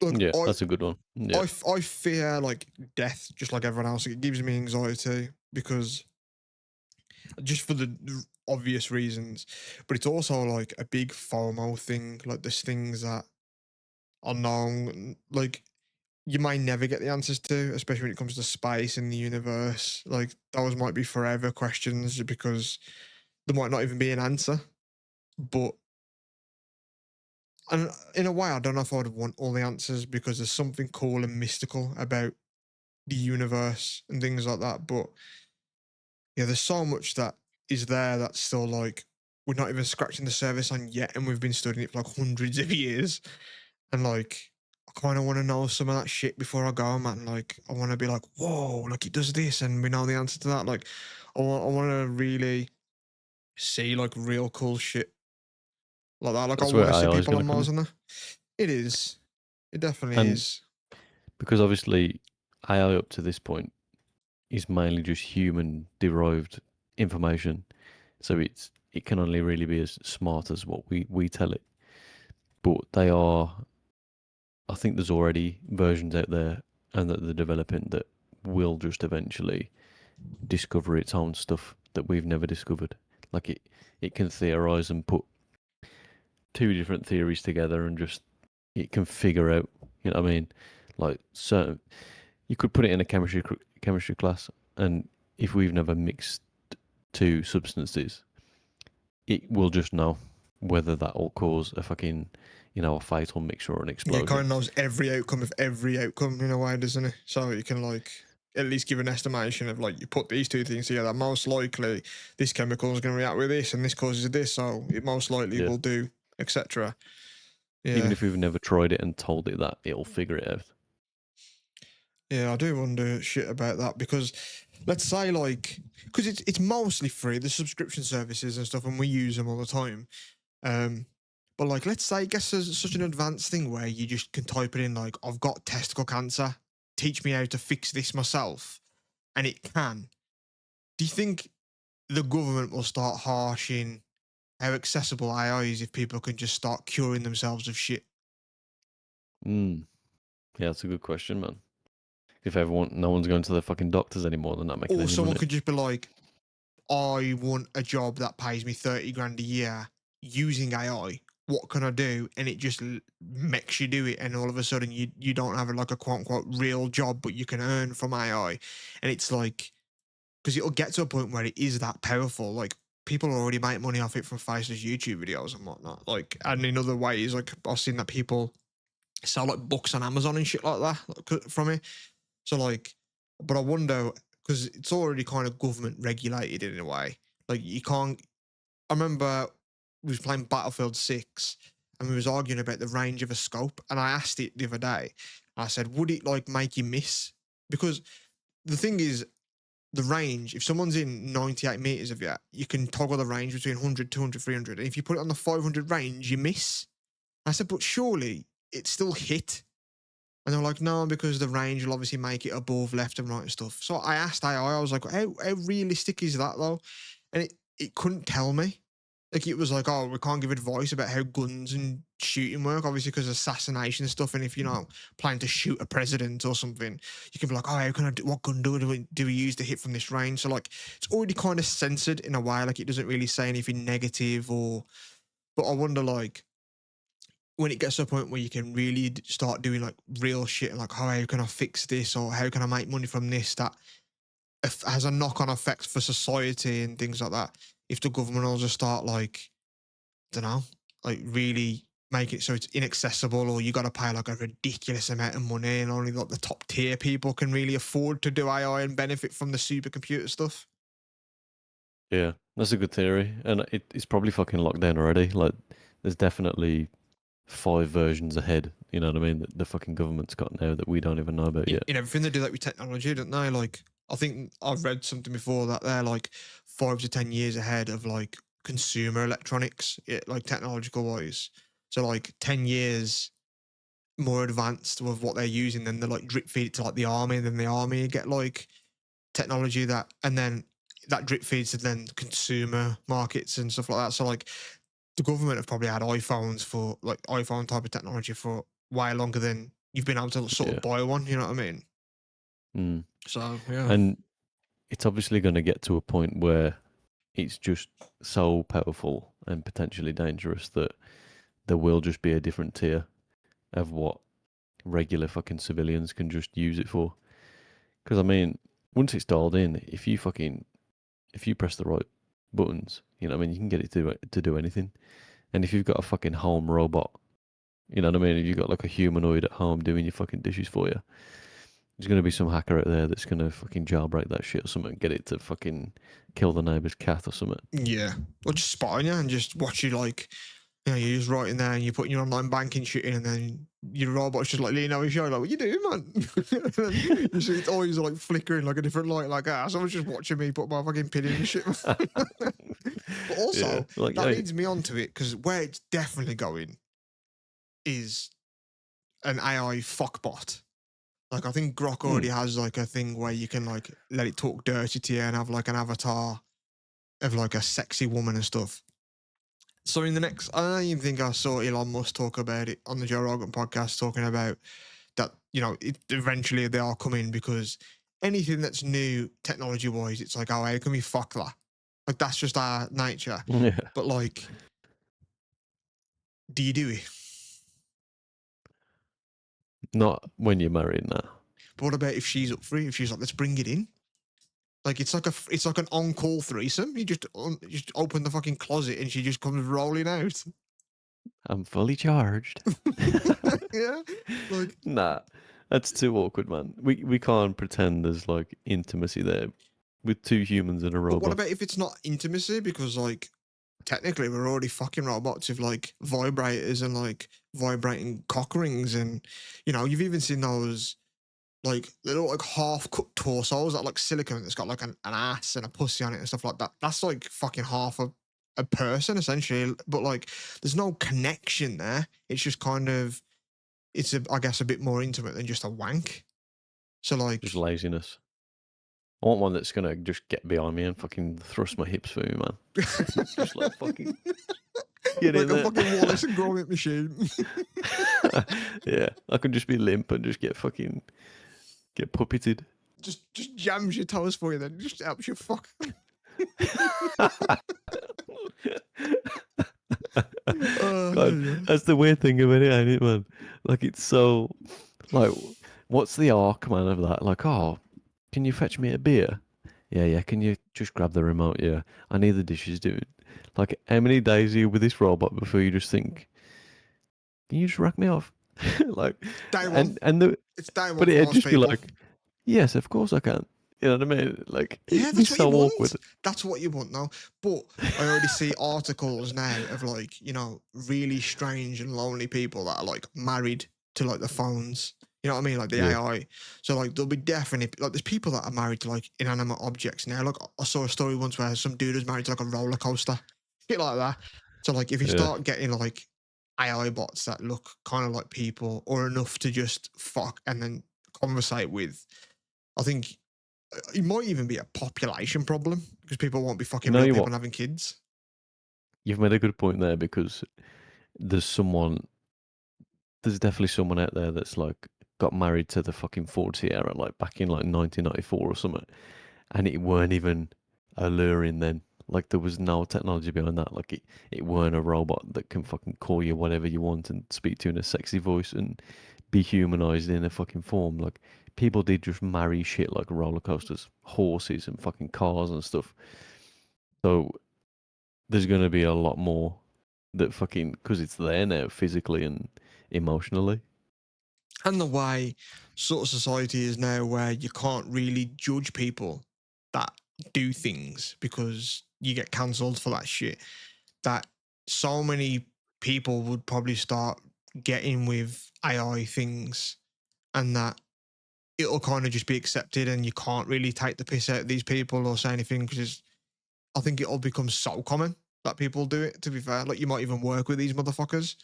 Yeah, that's a good one. Yeah.
I fear like death, just like everyone else. It gives me anxiety because just for the obvious reasons, but it's also like a big FOMO thing. Like there's things that are known, like you might never get the answers to, especially when it comes to space and the universe. Like those might be forever questions because there might not even be an answer. But and in a way, I don't know if I would want all the answers because there's something cool and mystical about the universe and things like that. But yeah, there's so much that is there that's still like we're not even scratching the surface on yet, and we've been studying it for like hundreds of years. And like, I kind of want to know some of that shit before I go, man. Like, I want to be like, whoa, like it does this, and we know the answer to that. Like, I want to really see like real cool shit like that. Like, I
That's where
want to see
AI is
people
going
on
to come
Mars
in.
and that. It is. It definitely
And
is.
because obviously AI up to this point is mainly just human derived information. So it can only really be as smart as what we tell it. But I think there's already versions out there and that they're developing that will just eventually discover its own stuff that we've never discovered. Like it can theorize and put two different theories together and just it can figure out, you know what I mean? Like certain you could put it in a chemistry class and if we've never mixed two substances, it will just know whether that will cause a fucking, a fatal mixture or an
Yeah,
explosion.
it kind of knows every outcome of every outcome in a way, doesn't it? So you can like at least give an estimation of like you put these two things together. Most likely, this chemical is going to react with this, and this causes this, so it most likely will do, etc. Yeah.
Even if we've never tried it and told it that, it'll figure it out.
Yeah, I do wonder shit about that because let's say like because it's mostly free, the subscription services and stuff, and we use them all the time. But like let's say it gets such an advanced thing where you just can type it in like I've got testicle cancer, teach me how to fix this myself, and it can. Do you think the government will start harshing how accessible AI is if people can just start curing themselves of shit?
Yeah, that's a good question, man. If no one's going to the fucking doctors anymore, they're not making
Or
any
someone
money.
could just be like, I want a job that pays me 30 grand a year using AI. What can I do? And it just makes you do it. And all of a sudden you don't have like a quote unquote real job, but you can earn from AI. And it's like, because it'll get to a point where it is that powerful. Like people already make money off it from faceless YouTube videos and whatnot. Like, and in other ways, like I've seen that people sell like books on Amazon and shit like that from it. So like, but I wonder because it's already kind of government regulated in a way. Like you can't. I remember we was playing Battlefield 6 and we was arguing about the range of a scope, and I asked it the other day. I said, would it like make you miss? Because the thing is, the range, if someone's in 98 meters of you, you can toggle the range between 100, 200, 300. And if you put it on the 500 range, you miss. I said, but surely it's still hit. And they're like, no, because the range will obviously make it above left and right and stuff. So I asked AI, I was like, how realistic is that though? And it couldn't tell me. Like it was like, oh, we can't give advice about how guns and shooting work, obviously because assassination stuff. And if planning to shoot a president or something, you can be like, oh, how can I do? What gun do we use to hit from this range? So like, it's already kind of censored in a way. Like it doesn't really say anything negative or. But I wonder like when it gets to a point where you can really start doing like real shit, like how can I fix this or how can I make money from this that has a knock-on effect for society and things like that. If the government will just start like, I don't know, like really make it so it's inaccessible, or you got to pay like a ridiculous amount of money, and only like the top tier people can really afford to do AI and benefit from the supercomputer stuff.
Yeah, that's a good theory, and it's probably fucking locked down already. Like, there's definitely 5 versions ahead. You know what I mean? That the fucking government's got now that we don't even know about yet.
In everything they do that with technology, don't they? Like, I think I've read something before that they're like 5 to 10 years ahead of like consumer electronics, like technological wise. So like 10 years more advanced with what they're using, then they like drip feed it to like the army, and then the army get like technology that, and then that drip feeds to then consumer markets and stuff like that. So like the government have probably had iPhones for like iPhone type of technology for way longer than you've been able to sort of buy one. You know what I mean? So yeah,
and it's obviously going to get to a point where it's just so powerful and potentially dangerous that there will just be a different tier of what regular fucking civilians can just use it for. Because I mean, once it's dialed in, if you press the right buttons, you know what I mean, you can get it to do anything. And if you've got a fucking home robot, you know what I mean, if you've got like a humanoid at home doing your fucking dishes for you, there's going to be some hacker out there that's going to fucking jailbreak that shit or something, get it to fucking kill the neighbour's cat or something.
Yeah, or just spy on you and just watch you like, you're just writing there and you're putting your online banking shit in, and then your robot's just like leaning over your shoulder, like, what you doing, man? You see its eyes are like flickering like a different light, like, someone's just watching me put my fucking pin in and shit. But also, that leads me on to it, because where it's definitely going is an AI fuckbot. Like, I think Grok already has like a thing where you can like let it talk dirty to you and have like an avatar of like a sexy woman and stuff. So in the next, I don't even think I saw Elon Musk talk about it on the Joe Rogan podcast, talking about that, eventually they are coming, because anything that's new technology wise, it's like, oh, how can we fuck that? Like, that's just our nature.
Yeah.
But like, do you do it?
Not when you're married now.
But what about if she's up for it? If she's like, let's bring it in? Like it's like an on-call threesome. You just open the fucking closet and she just comes rolling out.
I'm fully charged.
Yeah, like
Nah, that's too awkward, man. We can't pretend there's like intimacy there with two humans and a
but what
robot.
about if it's not intimacy? Because like technically we're already fucking robots with like vibrators and like vibrating cock rings, and you know, you've even seen those like little like half cut torsos that are like silicone that's got like an ass and a pussy on it and stuff like that. That's like fucking half a person essentially. But like there's no connection there. It's just kind of it's I guess a bit more intimate than just a wank. So
Just
like
laziness. I want one that's gonna just get behind me and fucking thrust my hips through me, man. Just like fucking get
like
in
a
there.
fucking Wallace and Gromit machine.
Yeah, I can just be limp and just get puppeted.
just jams your toes for you, then just helps you fuck.
God,
Yeah.
that's the weird thing about it, ain't it, man? Like it's so like, what's the arc, man, of that? Like, oh, can you fetch me a beer? Yeah, yeah. Can you just grab the remote? Yeah, I need the dishes doing. Like, how many days are you with this robot before you just think, can you just rack me off? Like,
Day one. It's day
but
one for
it'd
most
just be
people.
like, yes, of course I can. You know what I mean? Like,
Yeah,
it'd be
that's what you
so
want.
awkward.
That's what you want now. But I already see articles now of like, you know, really strange and lonely people that are like married to like the phones. You know what I mean? Like the
Yeah.
AI. So like there'll be definitely like there's people that are married to like inanimate objects now. Like I saw a story once where some dude was married to like a roller coaster. Shit like that. So like if you
Yeah.
start getting like AI bots that look kind of like people or enough to just fuck and then conversate with, I think it might even be a population problem because people won't be
You
fucking
know
real
you
people
what?
and having kids.
You've made a good point there because there's someone, there's definitely someone out there that's like got married to the fucking Ford Sierra like back in like 1994 or something, and it weren't even alluring then. Like there was no technology behind that. Like it weren't a robot that can fucking call you whatever you want and speak to you in a sexy voice and be humanized in a fucking form. Like people did just marry shit like roller coasters, horses, and fucking cars and stuff. So there's gonna be a lot more that fucking because it's there now physically and emotionally.
And the way sort of society is now where you can't really judge people that do things because you get cancelled for that shit. That so many people would probably start getting with AI things and that it'll kind of just be accepted and you can't really take the piss out of these people or say anything because I think it'll become so common that people do it, to be fair. Like you might even work with these motherfuckers.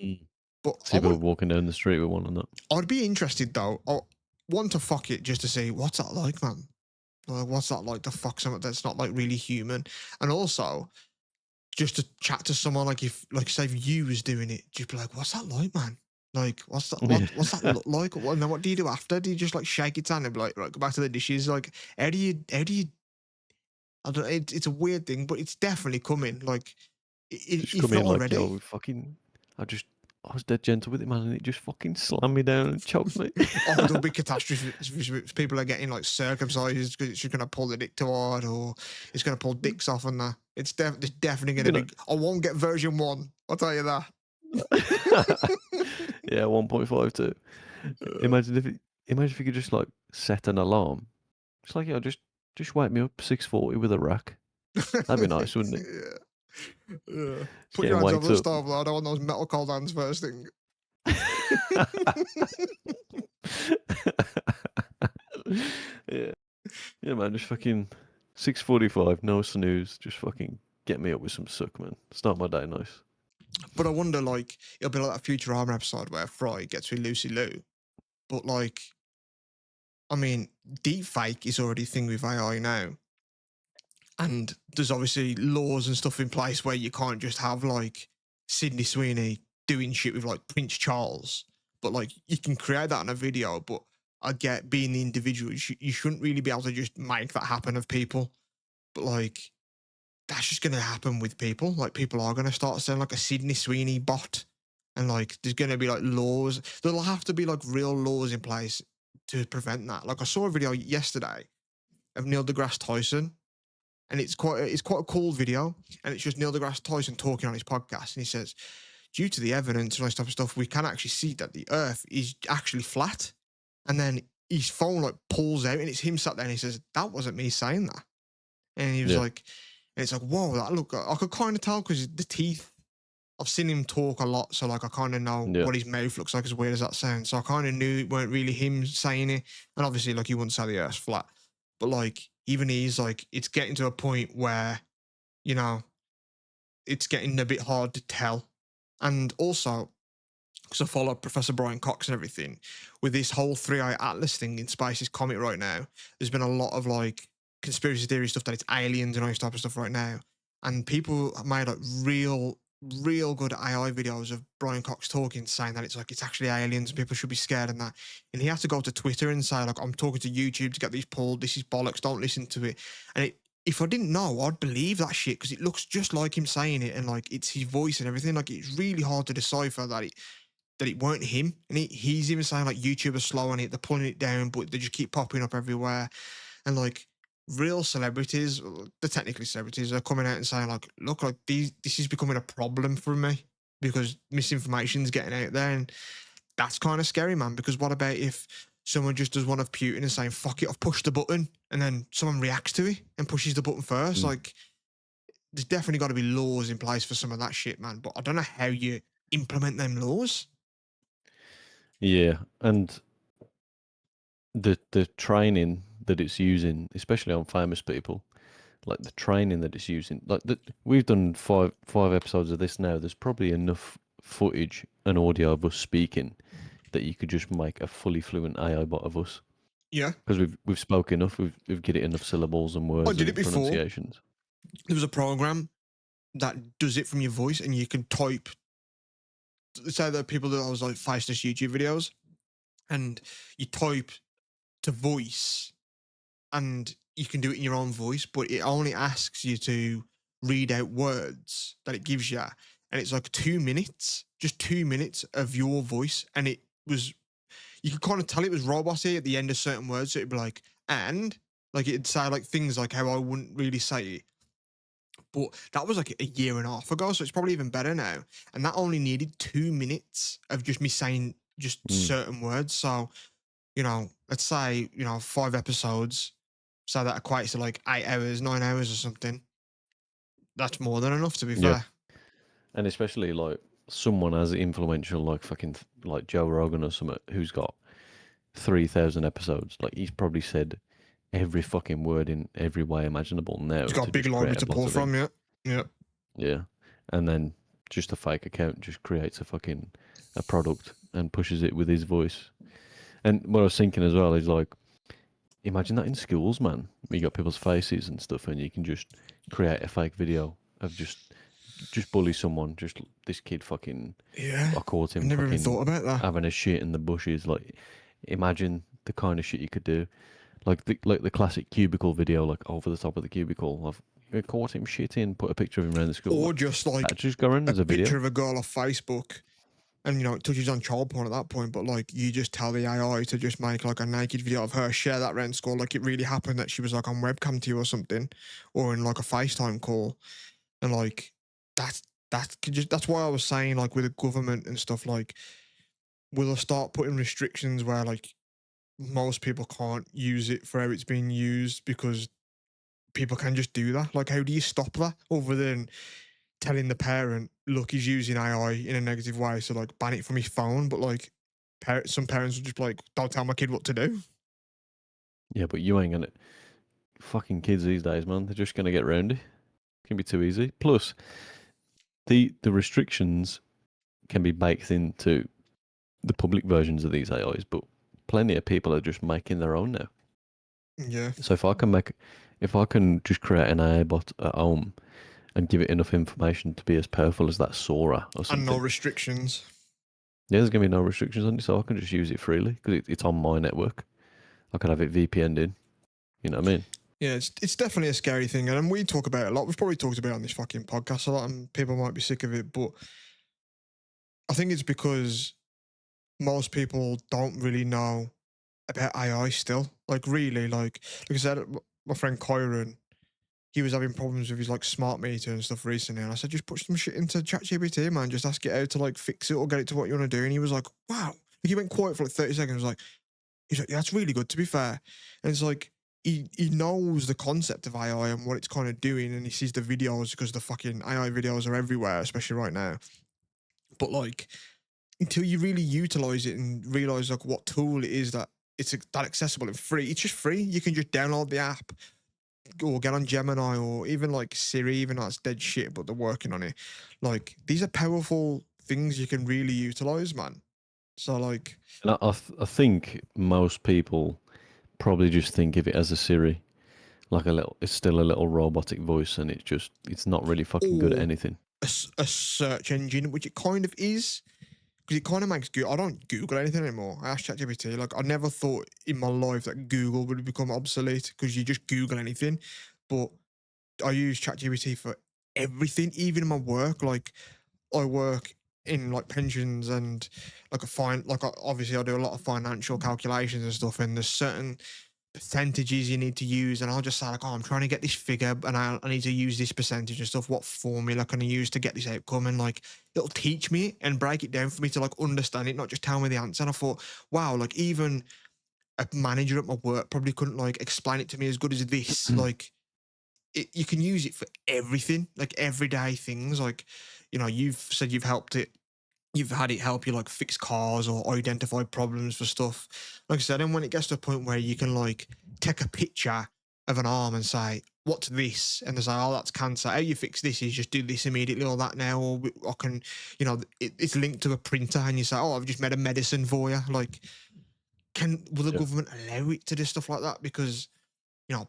Mm.
But
See people walking down the street with one and that.
I'd be interested though. I want to fuck it just to see what's that like, man. Like, what's that like to fuck something that's not like really human, and also just to chat to someone like if like say if you was doing it, just be like, what's that like, man? Like, what's that? What's that look like? And then what do you do after? Do you just like shake its hand and be like, right, go back to the dishes? Like, how do you? I don't. It's a weird thing, but it's definitely coming. Like,
Just
if
come
not
in like,
already.
yo, fucking, I was dead gentle with it, man, and it just fucking slammed me down and choked me.
Oh, there'll be catastrophes. People are getting like circumcised because it's just going to pull the dick too hard, or it's going to pull dicks off, and that. It's definitely going to be. I won't get version 1. I'll tell you that.
Yeah, 1.52. Imagine if you could just like set an alarm. It's like, yeah, just wake me up 6:40 with a rack. That'd be nice, wouldn't it?
Yeah.
Just
Put your
getting
hands over
waked
the
up.
stove, lad. I want those metal cold hands first thing.
Yeah. Yeah, man, just fucking 6:45, no snooze, just fucking get me up with some suck, man. Start my day nice.
But I wonder, like, it'll be like that Futurama episode where Fry gets with Lucy Liu. But like, I mean, deep fake is already a thing with AI now. And there's obviously laws and stuff in place where you can't just have like Sydney Sweeney doing shit with like Prince Charles. But like, you can create that in a video. But I get being the individual, you shouldn't really be able to just make that happen of people. But like, that's just going to happen with people. Like, people are going to start saying like a Sydney Sweeney bot. And like, there's going to be like laws. There'll have to be like real laws in place to prevent that. Like, I saw a video yesterday of Neil deGrasse Tyson, and it's quite a cool video, and it's just Neil deGrasse Tyson talking on his podcast, and he says, due to the evidence and all this type of stuff, we can actually see that the Earth is actually flat, and then his phone like pulls out, and it's him sat there, and he says, that wasn't me saying that, and he was like, and it's like, whoa, that look, I could kind of tell because the teeth. I've seen him talk a lot, so like I kind of know what his mouth looks like, as weird as that sounds. So I kind of knew it weren't really him saying it, and obviously, like, he wouldn't say the Earth's flat, but like even he's like, it's getting to a point where, you know, it's getting a bit hard to tell, and also because I follow Professor Brian Cox and everything with this whole 3i Atlas thing in Space's Comet right now. There's been a lot of like conspiracy theory stuff that it's aliens and all this type of stuff right now, and people have made like real good AI videos of Brian Cox talking, saying that it's like it's actually aliens and people should be scared and that. And he has to go to Twitter and say, like, I'm talking to YouTube to get these pulled. This is bollocks. Don't listen to it. And if I didn't know, I'd believe that shit because it looks just like him saying it, and like it's his voice and everything. Like it's really hard to decipher that it weren't him. And he's even saying like YouTube are slow on it, they're pulling it down, but they just keep popping up everywhere. And like real celebrities, the technically celebrities, are coming out and saying like, look, like this is becoming a problem for me because misinformation's getting out there, and that's kind of scary, man. Because what about if someone just does one of Putin and saying, fuck it, I've pushed the button, and then someone reacts to it and pushes the button first? Like, there's definitely got to be laws in place for some of that shit, man. But I don't know how you implement them laws.
Yeah, and the training that it's using, especially on famous people, like the training that it's using, like we've done five episodes of this now. There's probably enough footage and audio of us speaking that you could just make a fully fluent AI bot of us.
Yeah,
because we've spoken enough. We've get it enough syllables and words
I did
and
it before.
pronunciations.
There was a program that does it from your voice, and you can type. Say that people that I was like Feistus YouTube videos, and you type to voice, and you can do it in your own voice, but it only asks you to read out words that it gives you, and it's like 2 minutes, just 2 minutes of your voice, and it was, you could kind of tell it was roboty at the end of certain words, so it'd be like, and like it'd say like things like how I wouldn't really say it. But that was like a year and a half ago, so it's probably even better now. And that only needed 2 minutes of just me saying just certain words. So, you know, let's say, 5 episodes. So that equates to like 8 hours, 9 hours or something. That's more than enough, to be fair.
And especially like someone as influential, like fucking like Joe Rogan or something, who's got 3,000 episodes. Like he's probably said every fucking word in every way imaginable now.
He's got a big library to pull from, yeah. Yeah.
Yeah. And then just a fake account just creates a product and pushes it with his voice. And what I was thinking as well is like, imagine that in schools, man. You got people's faces and stuff, and you can just create a fake video of just bully someone. Just this kid fucking.
Yeah.
I caught him.
I never even thought about that.
Having a shit in the bushes. Like, imagine the kind of shit you could do. Like the classic cubicle video, like over the top of the cubicle of caught him shitting, put a picture of him around the school.
Or just like
just go around as a video.
Picture of a girl off Facebook. And, it touches on child porn at that point, but, like, you just tell the AI to just make, like, a naked video of her, share that around school, like it really happened, that she was, like, on webcam to you or something, or in, like, a FaceTime call. And, like, that's why I was saying, like, with the government and stuff, like, will I start putting restrictions where, like, most people can't use it for how it's being used because people can just do that? Like, how do you stop that other than telling the parent, look, he's using AI in a negative way, so like ban it from his phone? But like, some parents will just be like, don't tell my kid what to do.
Yeah, but you ain't gonna. Fucking kids these days, man, they're just gonna get round it. It can be too easy. Plus, the restrictions can be baked into the public versions of these AIs, but plenty of people are just making their own now.
Yeah.
So if I can just create an AI bot at home and give it enough information to be as powerful as that Sora or something.
And no restrictions.
Yeah, there's going to be no restrictions on it, so I can just use it freely because it's on my network. I can have it VPN'd in. You know what I mean?
Yeah, it's definitely a scary thing. And we talk about it a lot. We've probably talked about it on this fucking podcast a lot, and people might be sick of it, but I think it's because most people don't really know about AI still. Like, really, like I said, my friend Kyron, he was having problems with his like smart meter and stuff recently, and I said, just put some shit into ChatGPT, man. Just ask it how to like fix it or get it to what you want to do. And he was like, wow. Like, he went quiet for like 30 seconds. He's like, yeah, that's really good, to be fair. And it's like, he knows the concept of AI and what it's kind of doing, and he sees the videos because the fucking AI videos are everywhere, especially right now. But like, until you really utilize it and realize like what tool it is that it's that accessible and free, it's just free. You can just download the app or get on Gemini or even like Siri, even though it's dead shit, but they're working on it. Like, these are powerful things you can really utilize, man. So like,
And I think most people probably just think of it as a Siri, like it's still a little robotic voice, and it's not really fucking good at
or
anything.
a search engine, which it kind of is, because it kind of makes Google. I don't Google anything anymore. I ask ChatGPT. Like, I never thought in my life that Google would become obsolete because you just Google anything. But I use ChatGPT for everything, even in my work. Like, I work in like pensions and like obviously I do a lot of financial calculations and stuff, and there's certain percentages you need to use, and I'll just say like, oh, I'm trying to get this figure and I need to use this percentage and stuff. What formula can I use to get this outcome? And like, it'll teach me and break it down for me to like understand it, not just tell me the answer. And I thought, wow, like even a manager at my work probably couldn't like explain it to me as good as this. Like, you can use it for everything, like everyday things. Like, you've said you've had it help you like fix cars or identify problems for stuff. Like I said, and when it gets to a point where you can like take a picture of an arm and say, what's this? And they say, oh, that's cancer. How you fix this is just do this immediately or that now. Or I can, it's linked to a printer, and you say, oh, I've just made a medicine for you. Like, will the government allow it to do stuff like that? Because,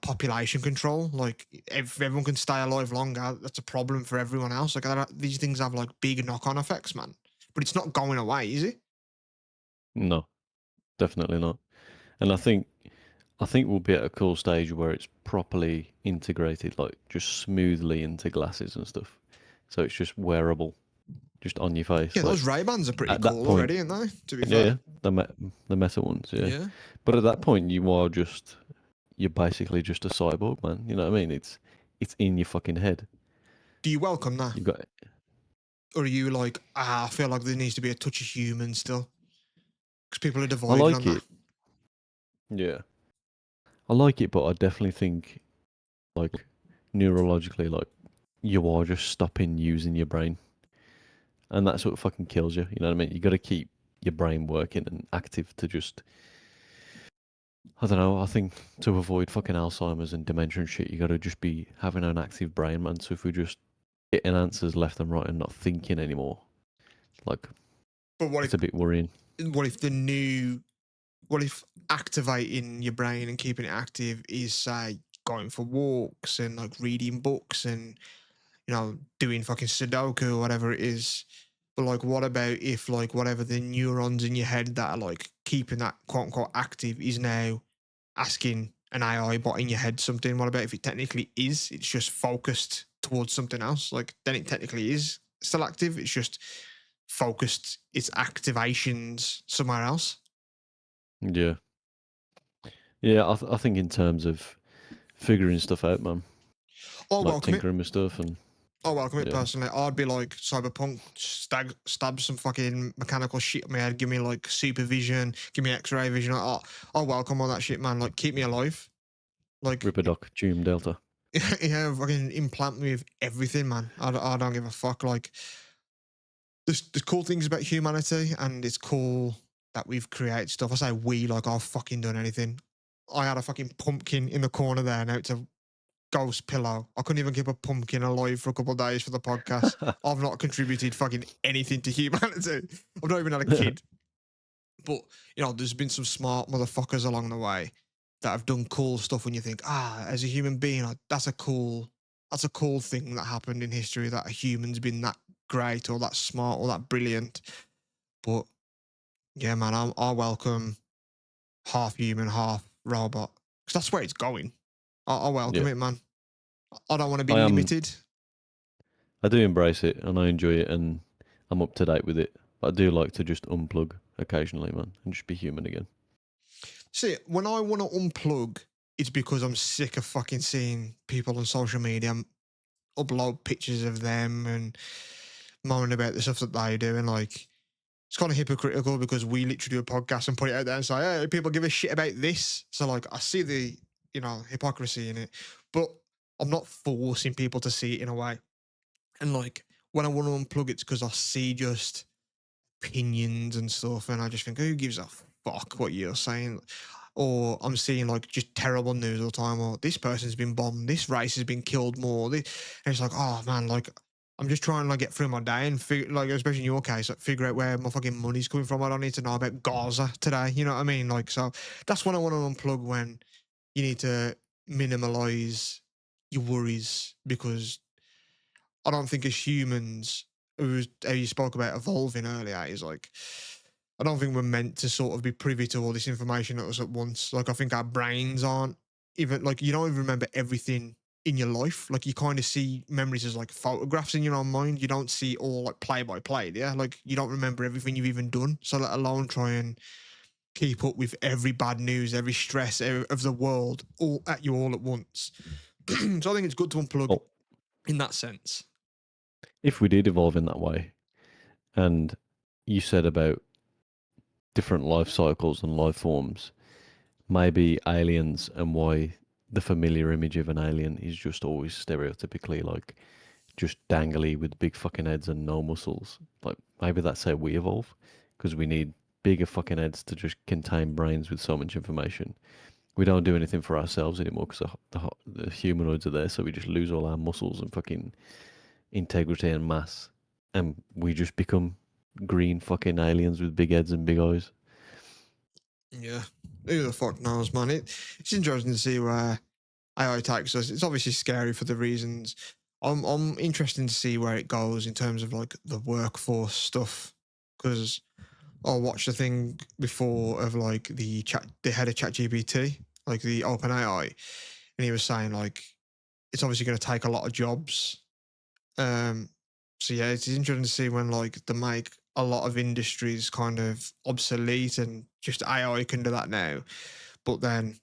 population control, like if everyone can stay alive longer, that's a problem for everyone else. Like, these things have like big knock-on effects, man. But it's not going away, is it?
No, definitely not. And I think we'll be at a cool stage where it's properly integrated, like just smoothly into glasses and stuff. So it's just wearable, just on your face.
Yeah,
like,
those Ray-Bans are pretty
at that
cool
point,
already, aren't they? To be
yeah,
fair.
the metal ones, yeah.
Yeah.
But at that point, you're basically just a cyborg, man. You know what I mean? It's in your fucking head.
Do you welcome that?
You've got
Or are you like, I feel like there needs to be a touch of human still? Because people are
I
divided
like
on
it.
that.
Yeah. I like it, but I definitely think, like, neurologically, like, you are just stopping using your brain. And that's what fucking kills you. You know what I mean? You got to keep your brain working and active to just, I don't know, I think to avoid fucking Alzheimer's and dementia and shit, you got to just be having an active brain, man. So if we just getting answers left and right and not thinking anymore, like,
But
it's a bit worrying.
What if activating your brain and keeping it active is, say, going for walks and like reading books and doing fucking Sudoku or whatever it is. But like, what about if like whatever the neurons in your head that are like keeping that quote unquote active is now asking an AI bot in your head something? What about if it technically is? It's just focused towards something else. Like, then it technically is still active. It's just focused its activations somewhere else.
Yeah. Yeah, I think in terms of figuring stuff out, man.
I
Like
welcome it.
tinkering with stuff and
I welcome it
yeah.
personally. I'd be like, Cyberpunk, stab some fucking mechanical shit in my head. Give me like supervision. Give me X-ray vision. I welcome all that shit, man. Like, keep me alive. Like,
Ripperdoc, Doom Delta.
yeah, fucking implant me with everything, man. I don't give a fuck. Like, there's cool things about humanity, and it's cool that we've created stuff. I say we, like I've fucking done anything. I had a fucking pumpkin in the corner there. Now it's a ghost pillow. I couldn't even keep a pumpkin alive for a couple of days for the podcast. I've not contributed fucking anything to humanity. I've not even had a kid. But, there's been some smart motherfuckers along the way that have done cool stuff when you think, as a human being, that's a cool thing that happened in history, that a human's been that great or that smart or that brilliant. But yeah, man, I welcome half human, half robot, because that's where it's going. I welcome it, man. I don't want to be limited.
I do embrace it and I enjoy it and I'm up to date with it. But I do like to just unplug occasionally, man, and just be human again.
See, when I want to unplug, it's because I'm sick of fucking seeing people on social media upload pictures of them and moaning about the stuff that they do, and like it's kind of hypocritical because we literally do a podcast and put it out there and say, hey, people give a shit about this. So like I see the, hypocrisy in it, but I'm not forcing people to see it in a way. And like when I want to unplug, it's because I see just opinions and stuff, and I just think, who gives a fuck what you're saying? Or I'm seeing like just terrible news all the time, or this person's been bombed, this race has been killed more. And it's like, oh man, like I'm just trying to like get through my day and figure, like especially in your case, like figure out where my fucking money's coming from. I don't need to know about Gaza today. You know what I mean? Like, so that's when I want to unplug, when you need to minimize your worries, because I don't think as humans, how you spoke about evolving earlier, is like, I don't think we're meant to sort of be privy to all this information at us at once. Like, I think our brains aren't even, like, you don't even remember everything in your life. Like, you kind of see memories as like photographs in your own mind. You don't see all like play by play. Yeah. Like, you don't remember everything you've even done. So, let alone try and keep up with every bad news, every stress of the world all at you all at once. So, I think it's good to unplug in that sense.
If we did evolve in that way, and you said about different life cycles and life forms, maybe aliens, and why the familiar image of an alien is just always stereotypically like just dangly with big fucking heads and no muscles. Like maybe that's how we evolve, because we need bigger fucking heads to just contain brains with so much information. We don't do anything for ourselves anymore because the humanoids are there, so we just lose all our muscles and fucking integrity and mass, and we just become green fucking aliens with big heads and big eyes.
Yeah, who the fuck knows, man? It's interesting to see where AI takes us. It's obviously scary for the reasons. I'm interested to see where it goes in terms of like the workforce stuff, because I watched the thing before of like the head of ChatGPT, like the OpenAI, and he was saying like it's obviously going to take a lot of jobs. So yeah, it's interesting to see when like they make a lot of industries kind of obsolete and just AI can do that now, but then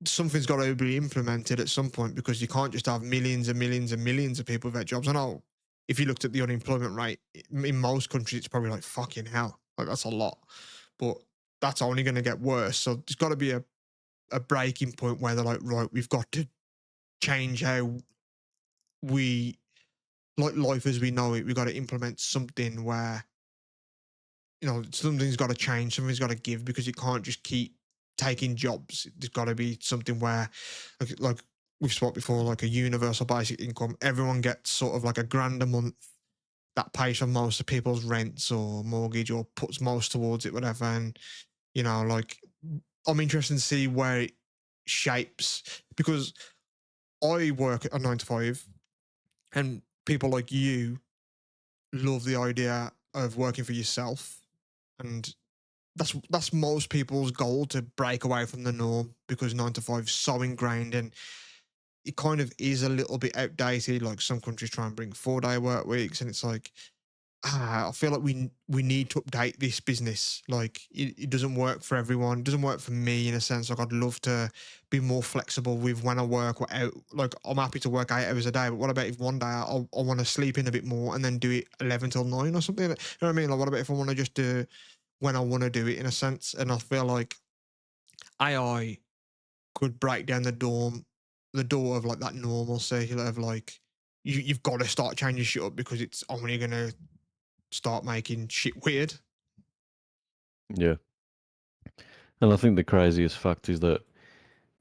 something's got to be implemented at some point, because you can't just have millions and millions and millions of people without jobs. I know if you looked at the unemployment rate in most countries, it's probably like fucking hell, like that's a lot, but that's only going to get worse. So there's got to be a breaking point where they're like, right, we've got to change how we like life as we know it. We've got to implement something where, something's got to change, something's got to give, because you can't just keep taking jobs. There's got to be something where, like we've spoke before, like a universal basic income. Everyone gets sort of like $1,000 a month that pays for most of people's rents or mortgage, or puts most towards it, whatever. And like I'm interested to see where it shapes, because I work a 9 to 5, and people like you love the idea of working for yourself, and that's most people's goal, to break away from the norm, because 9 to 5 is so ingrained, and it kind of is a little bit outdated. Like some countries try and bring 4-day work weeks, and it's like, I feel like we need to update this business. Like it doesn't work for everyone. It doesn't work for me in a sense. Like I'd love to be more flexible with when I work or out. Like I'm happy to work 8 hours a day, but what about if one day I want to sleep in a bit more and then do it 11 till 9 or something? You know what I mean? Like what about if I want to just do when I want to do it, in a sense? And I feel like AI could break down the door of like that normalcy of like you've got to start changing shit up, because it's only gonna start making shit weird.
Yeah. And I think the craziest fact is that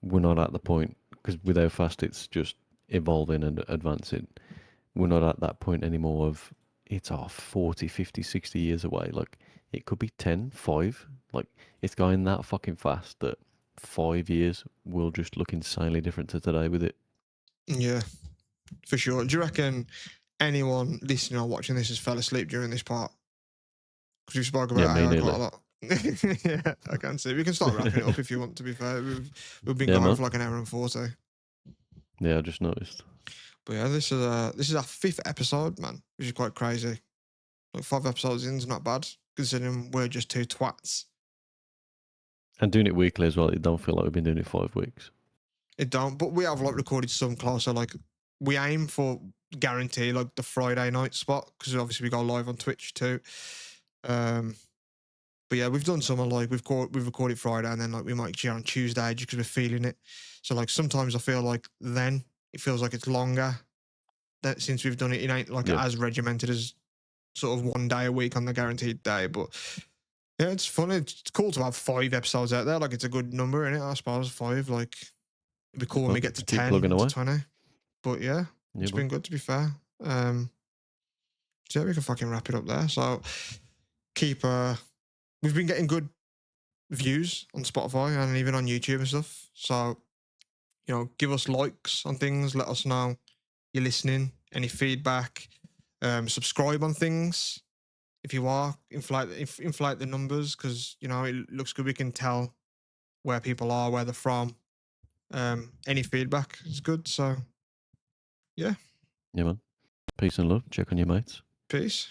we're not at the point, because with how fast it's just evolving and advancing, we're not at that point anymore of it's off 40, 50, 60 years away. Like it could be 10, 5. Like it's going that fucking fast that 5 years will just look insanely different to today with it.
Yeah, for sure. Do you reckon anyone listening or watching this has fell asleep during this part? Because we spoke about AI quite a lot. Yeah, I can see. We can start wrapping it up if you want, to be fair. We've been going for like an hour and 40.
Yeah, I just noticed.
But yeah, this is our 5th episode, man, which is quite crazy. Like 5 episodes in is not bad, considering we're just 2 twats.
And doing it weekly as well, it don't feel like we've been doing it 5 weeks.
It don't, but we have like recorded some closer. Like we aim for guarantee like the Friday night spot because obviously we go live on Twitch too. But yeah, we've done some like we've recorded Friday and then like we might share on Tuesday just because we're feeling it. So like sometimes I feel like then it feels like it's longer that since we've done it. It ain't like as regimented as sort of 1 day a week on the guaranteed day. But yeah, it's fun. It's cool to have 5 episodes out there. Like it's a good number in it, I suppose. 5, like it'd be cool when we get to 10, to 20. But yeah, it's been good to be fair. So yeah, we can fucking wrap it up there. So keep we've been getting good views on Spotify and even on YouTube and stuff. So, you know, give us likes on things. Let us know you're listening. Any feedback. Subscribe on things if you are. Inflate the numbers because, you know, it looks good. We can tell where people are, where they're from. Any feedback is good. So, yeah.
Yeah, man. Peace and love. Check on your mates.
Peace.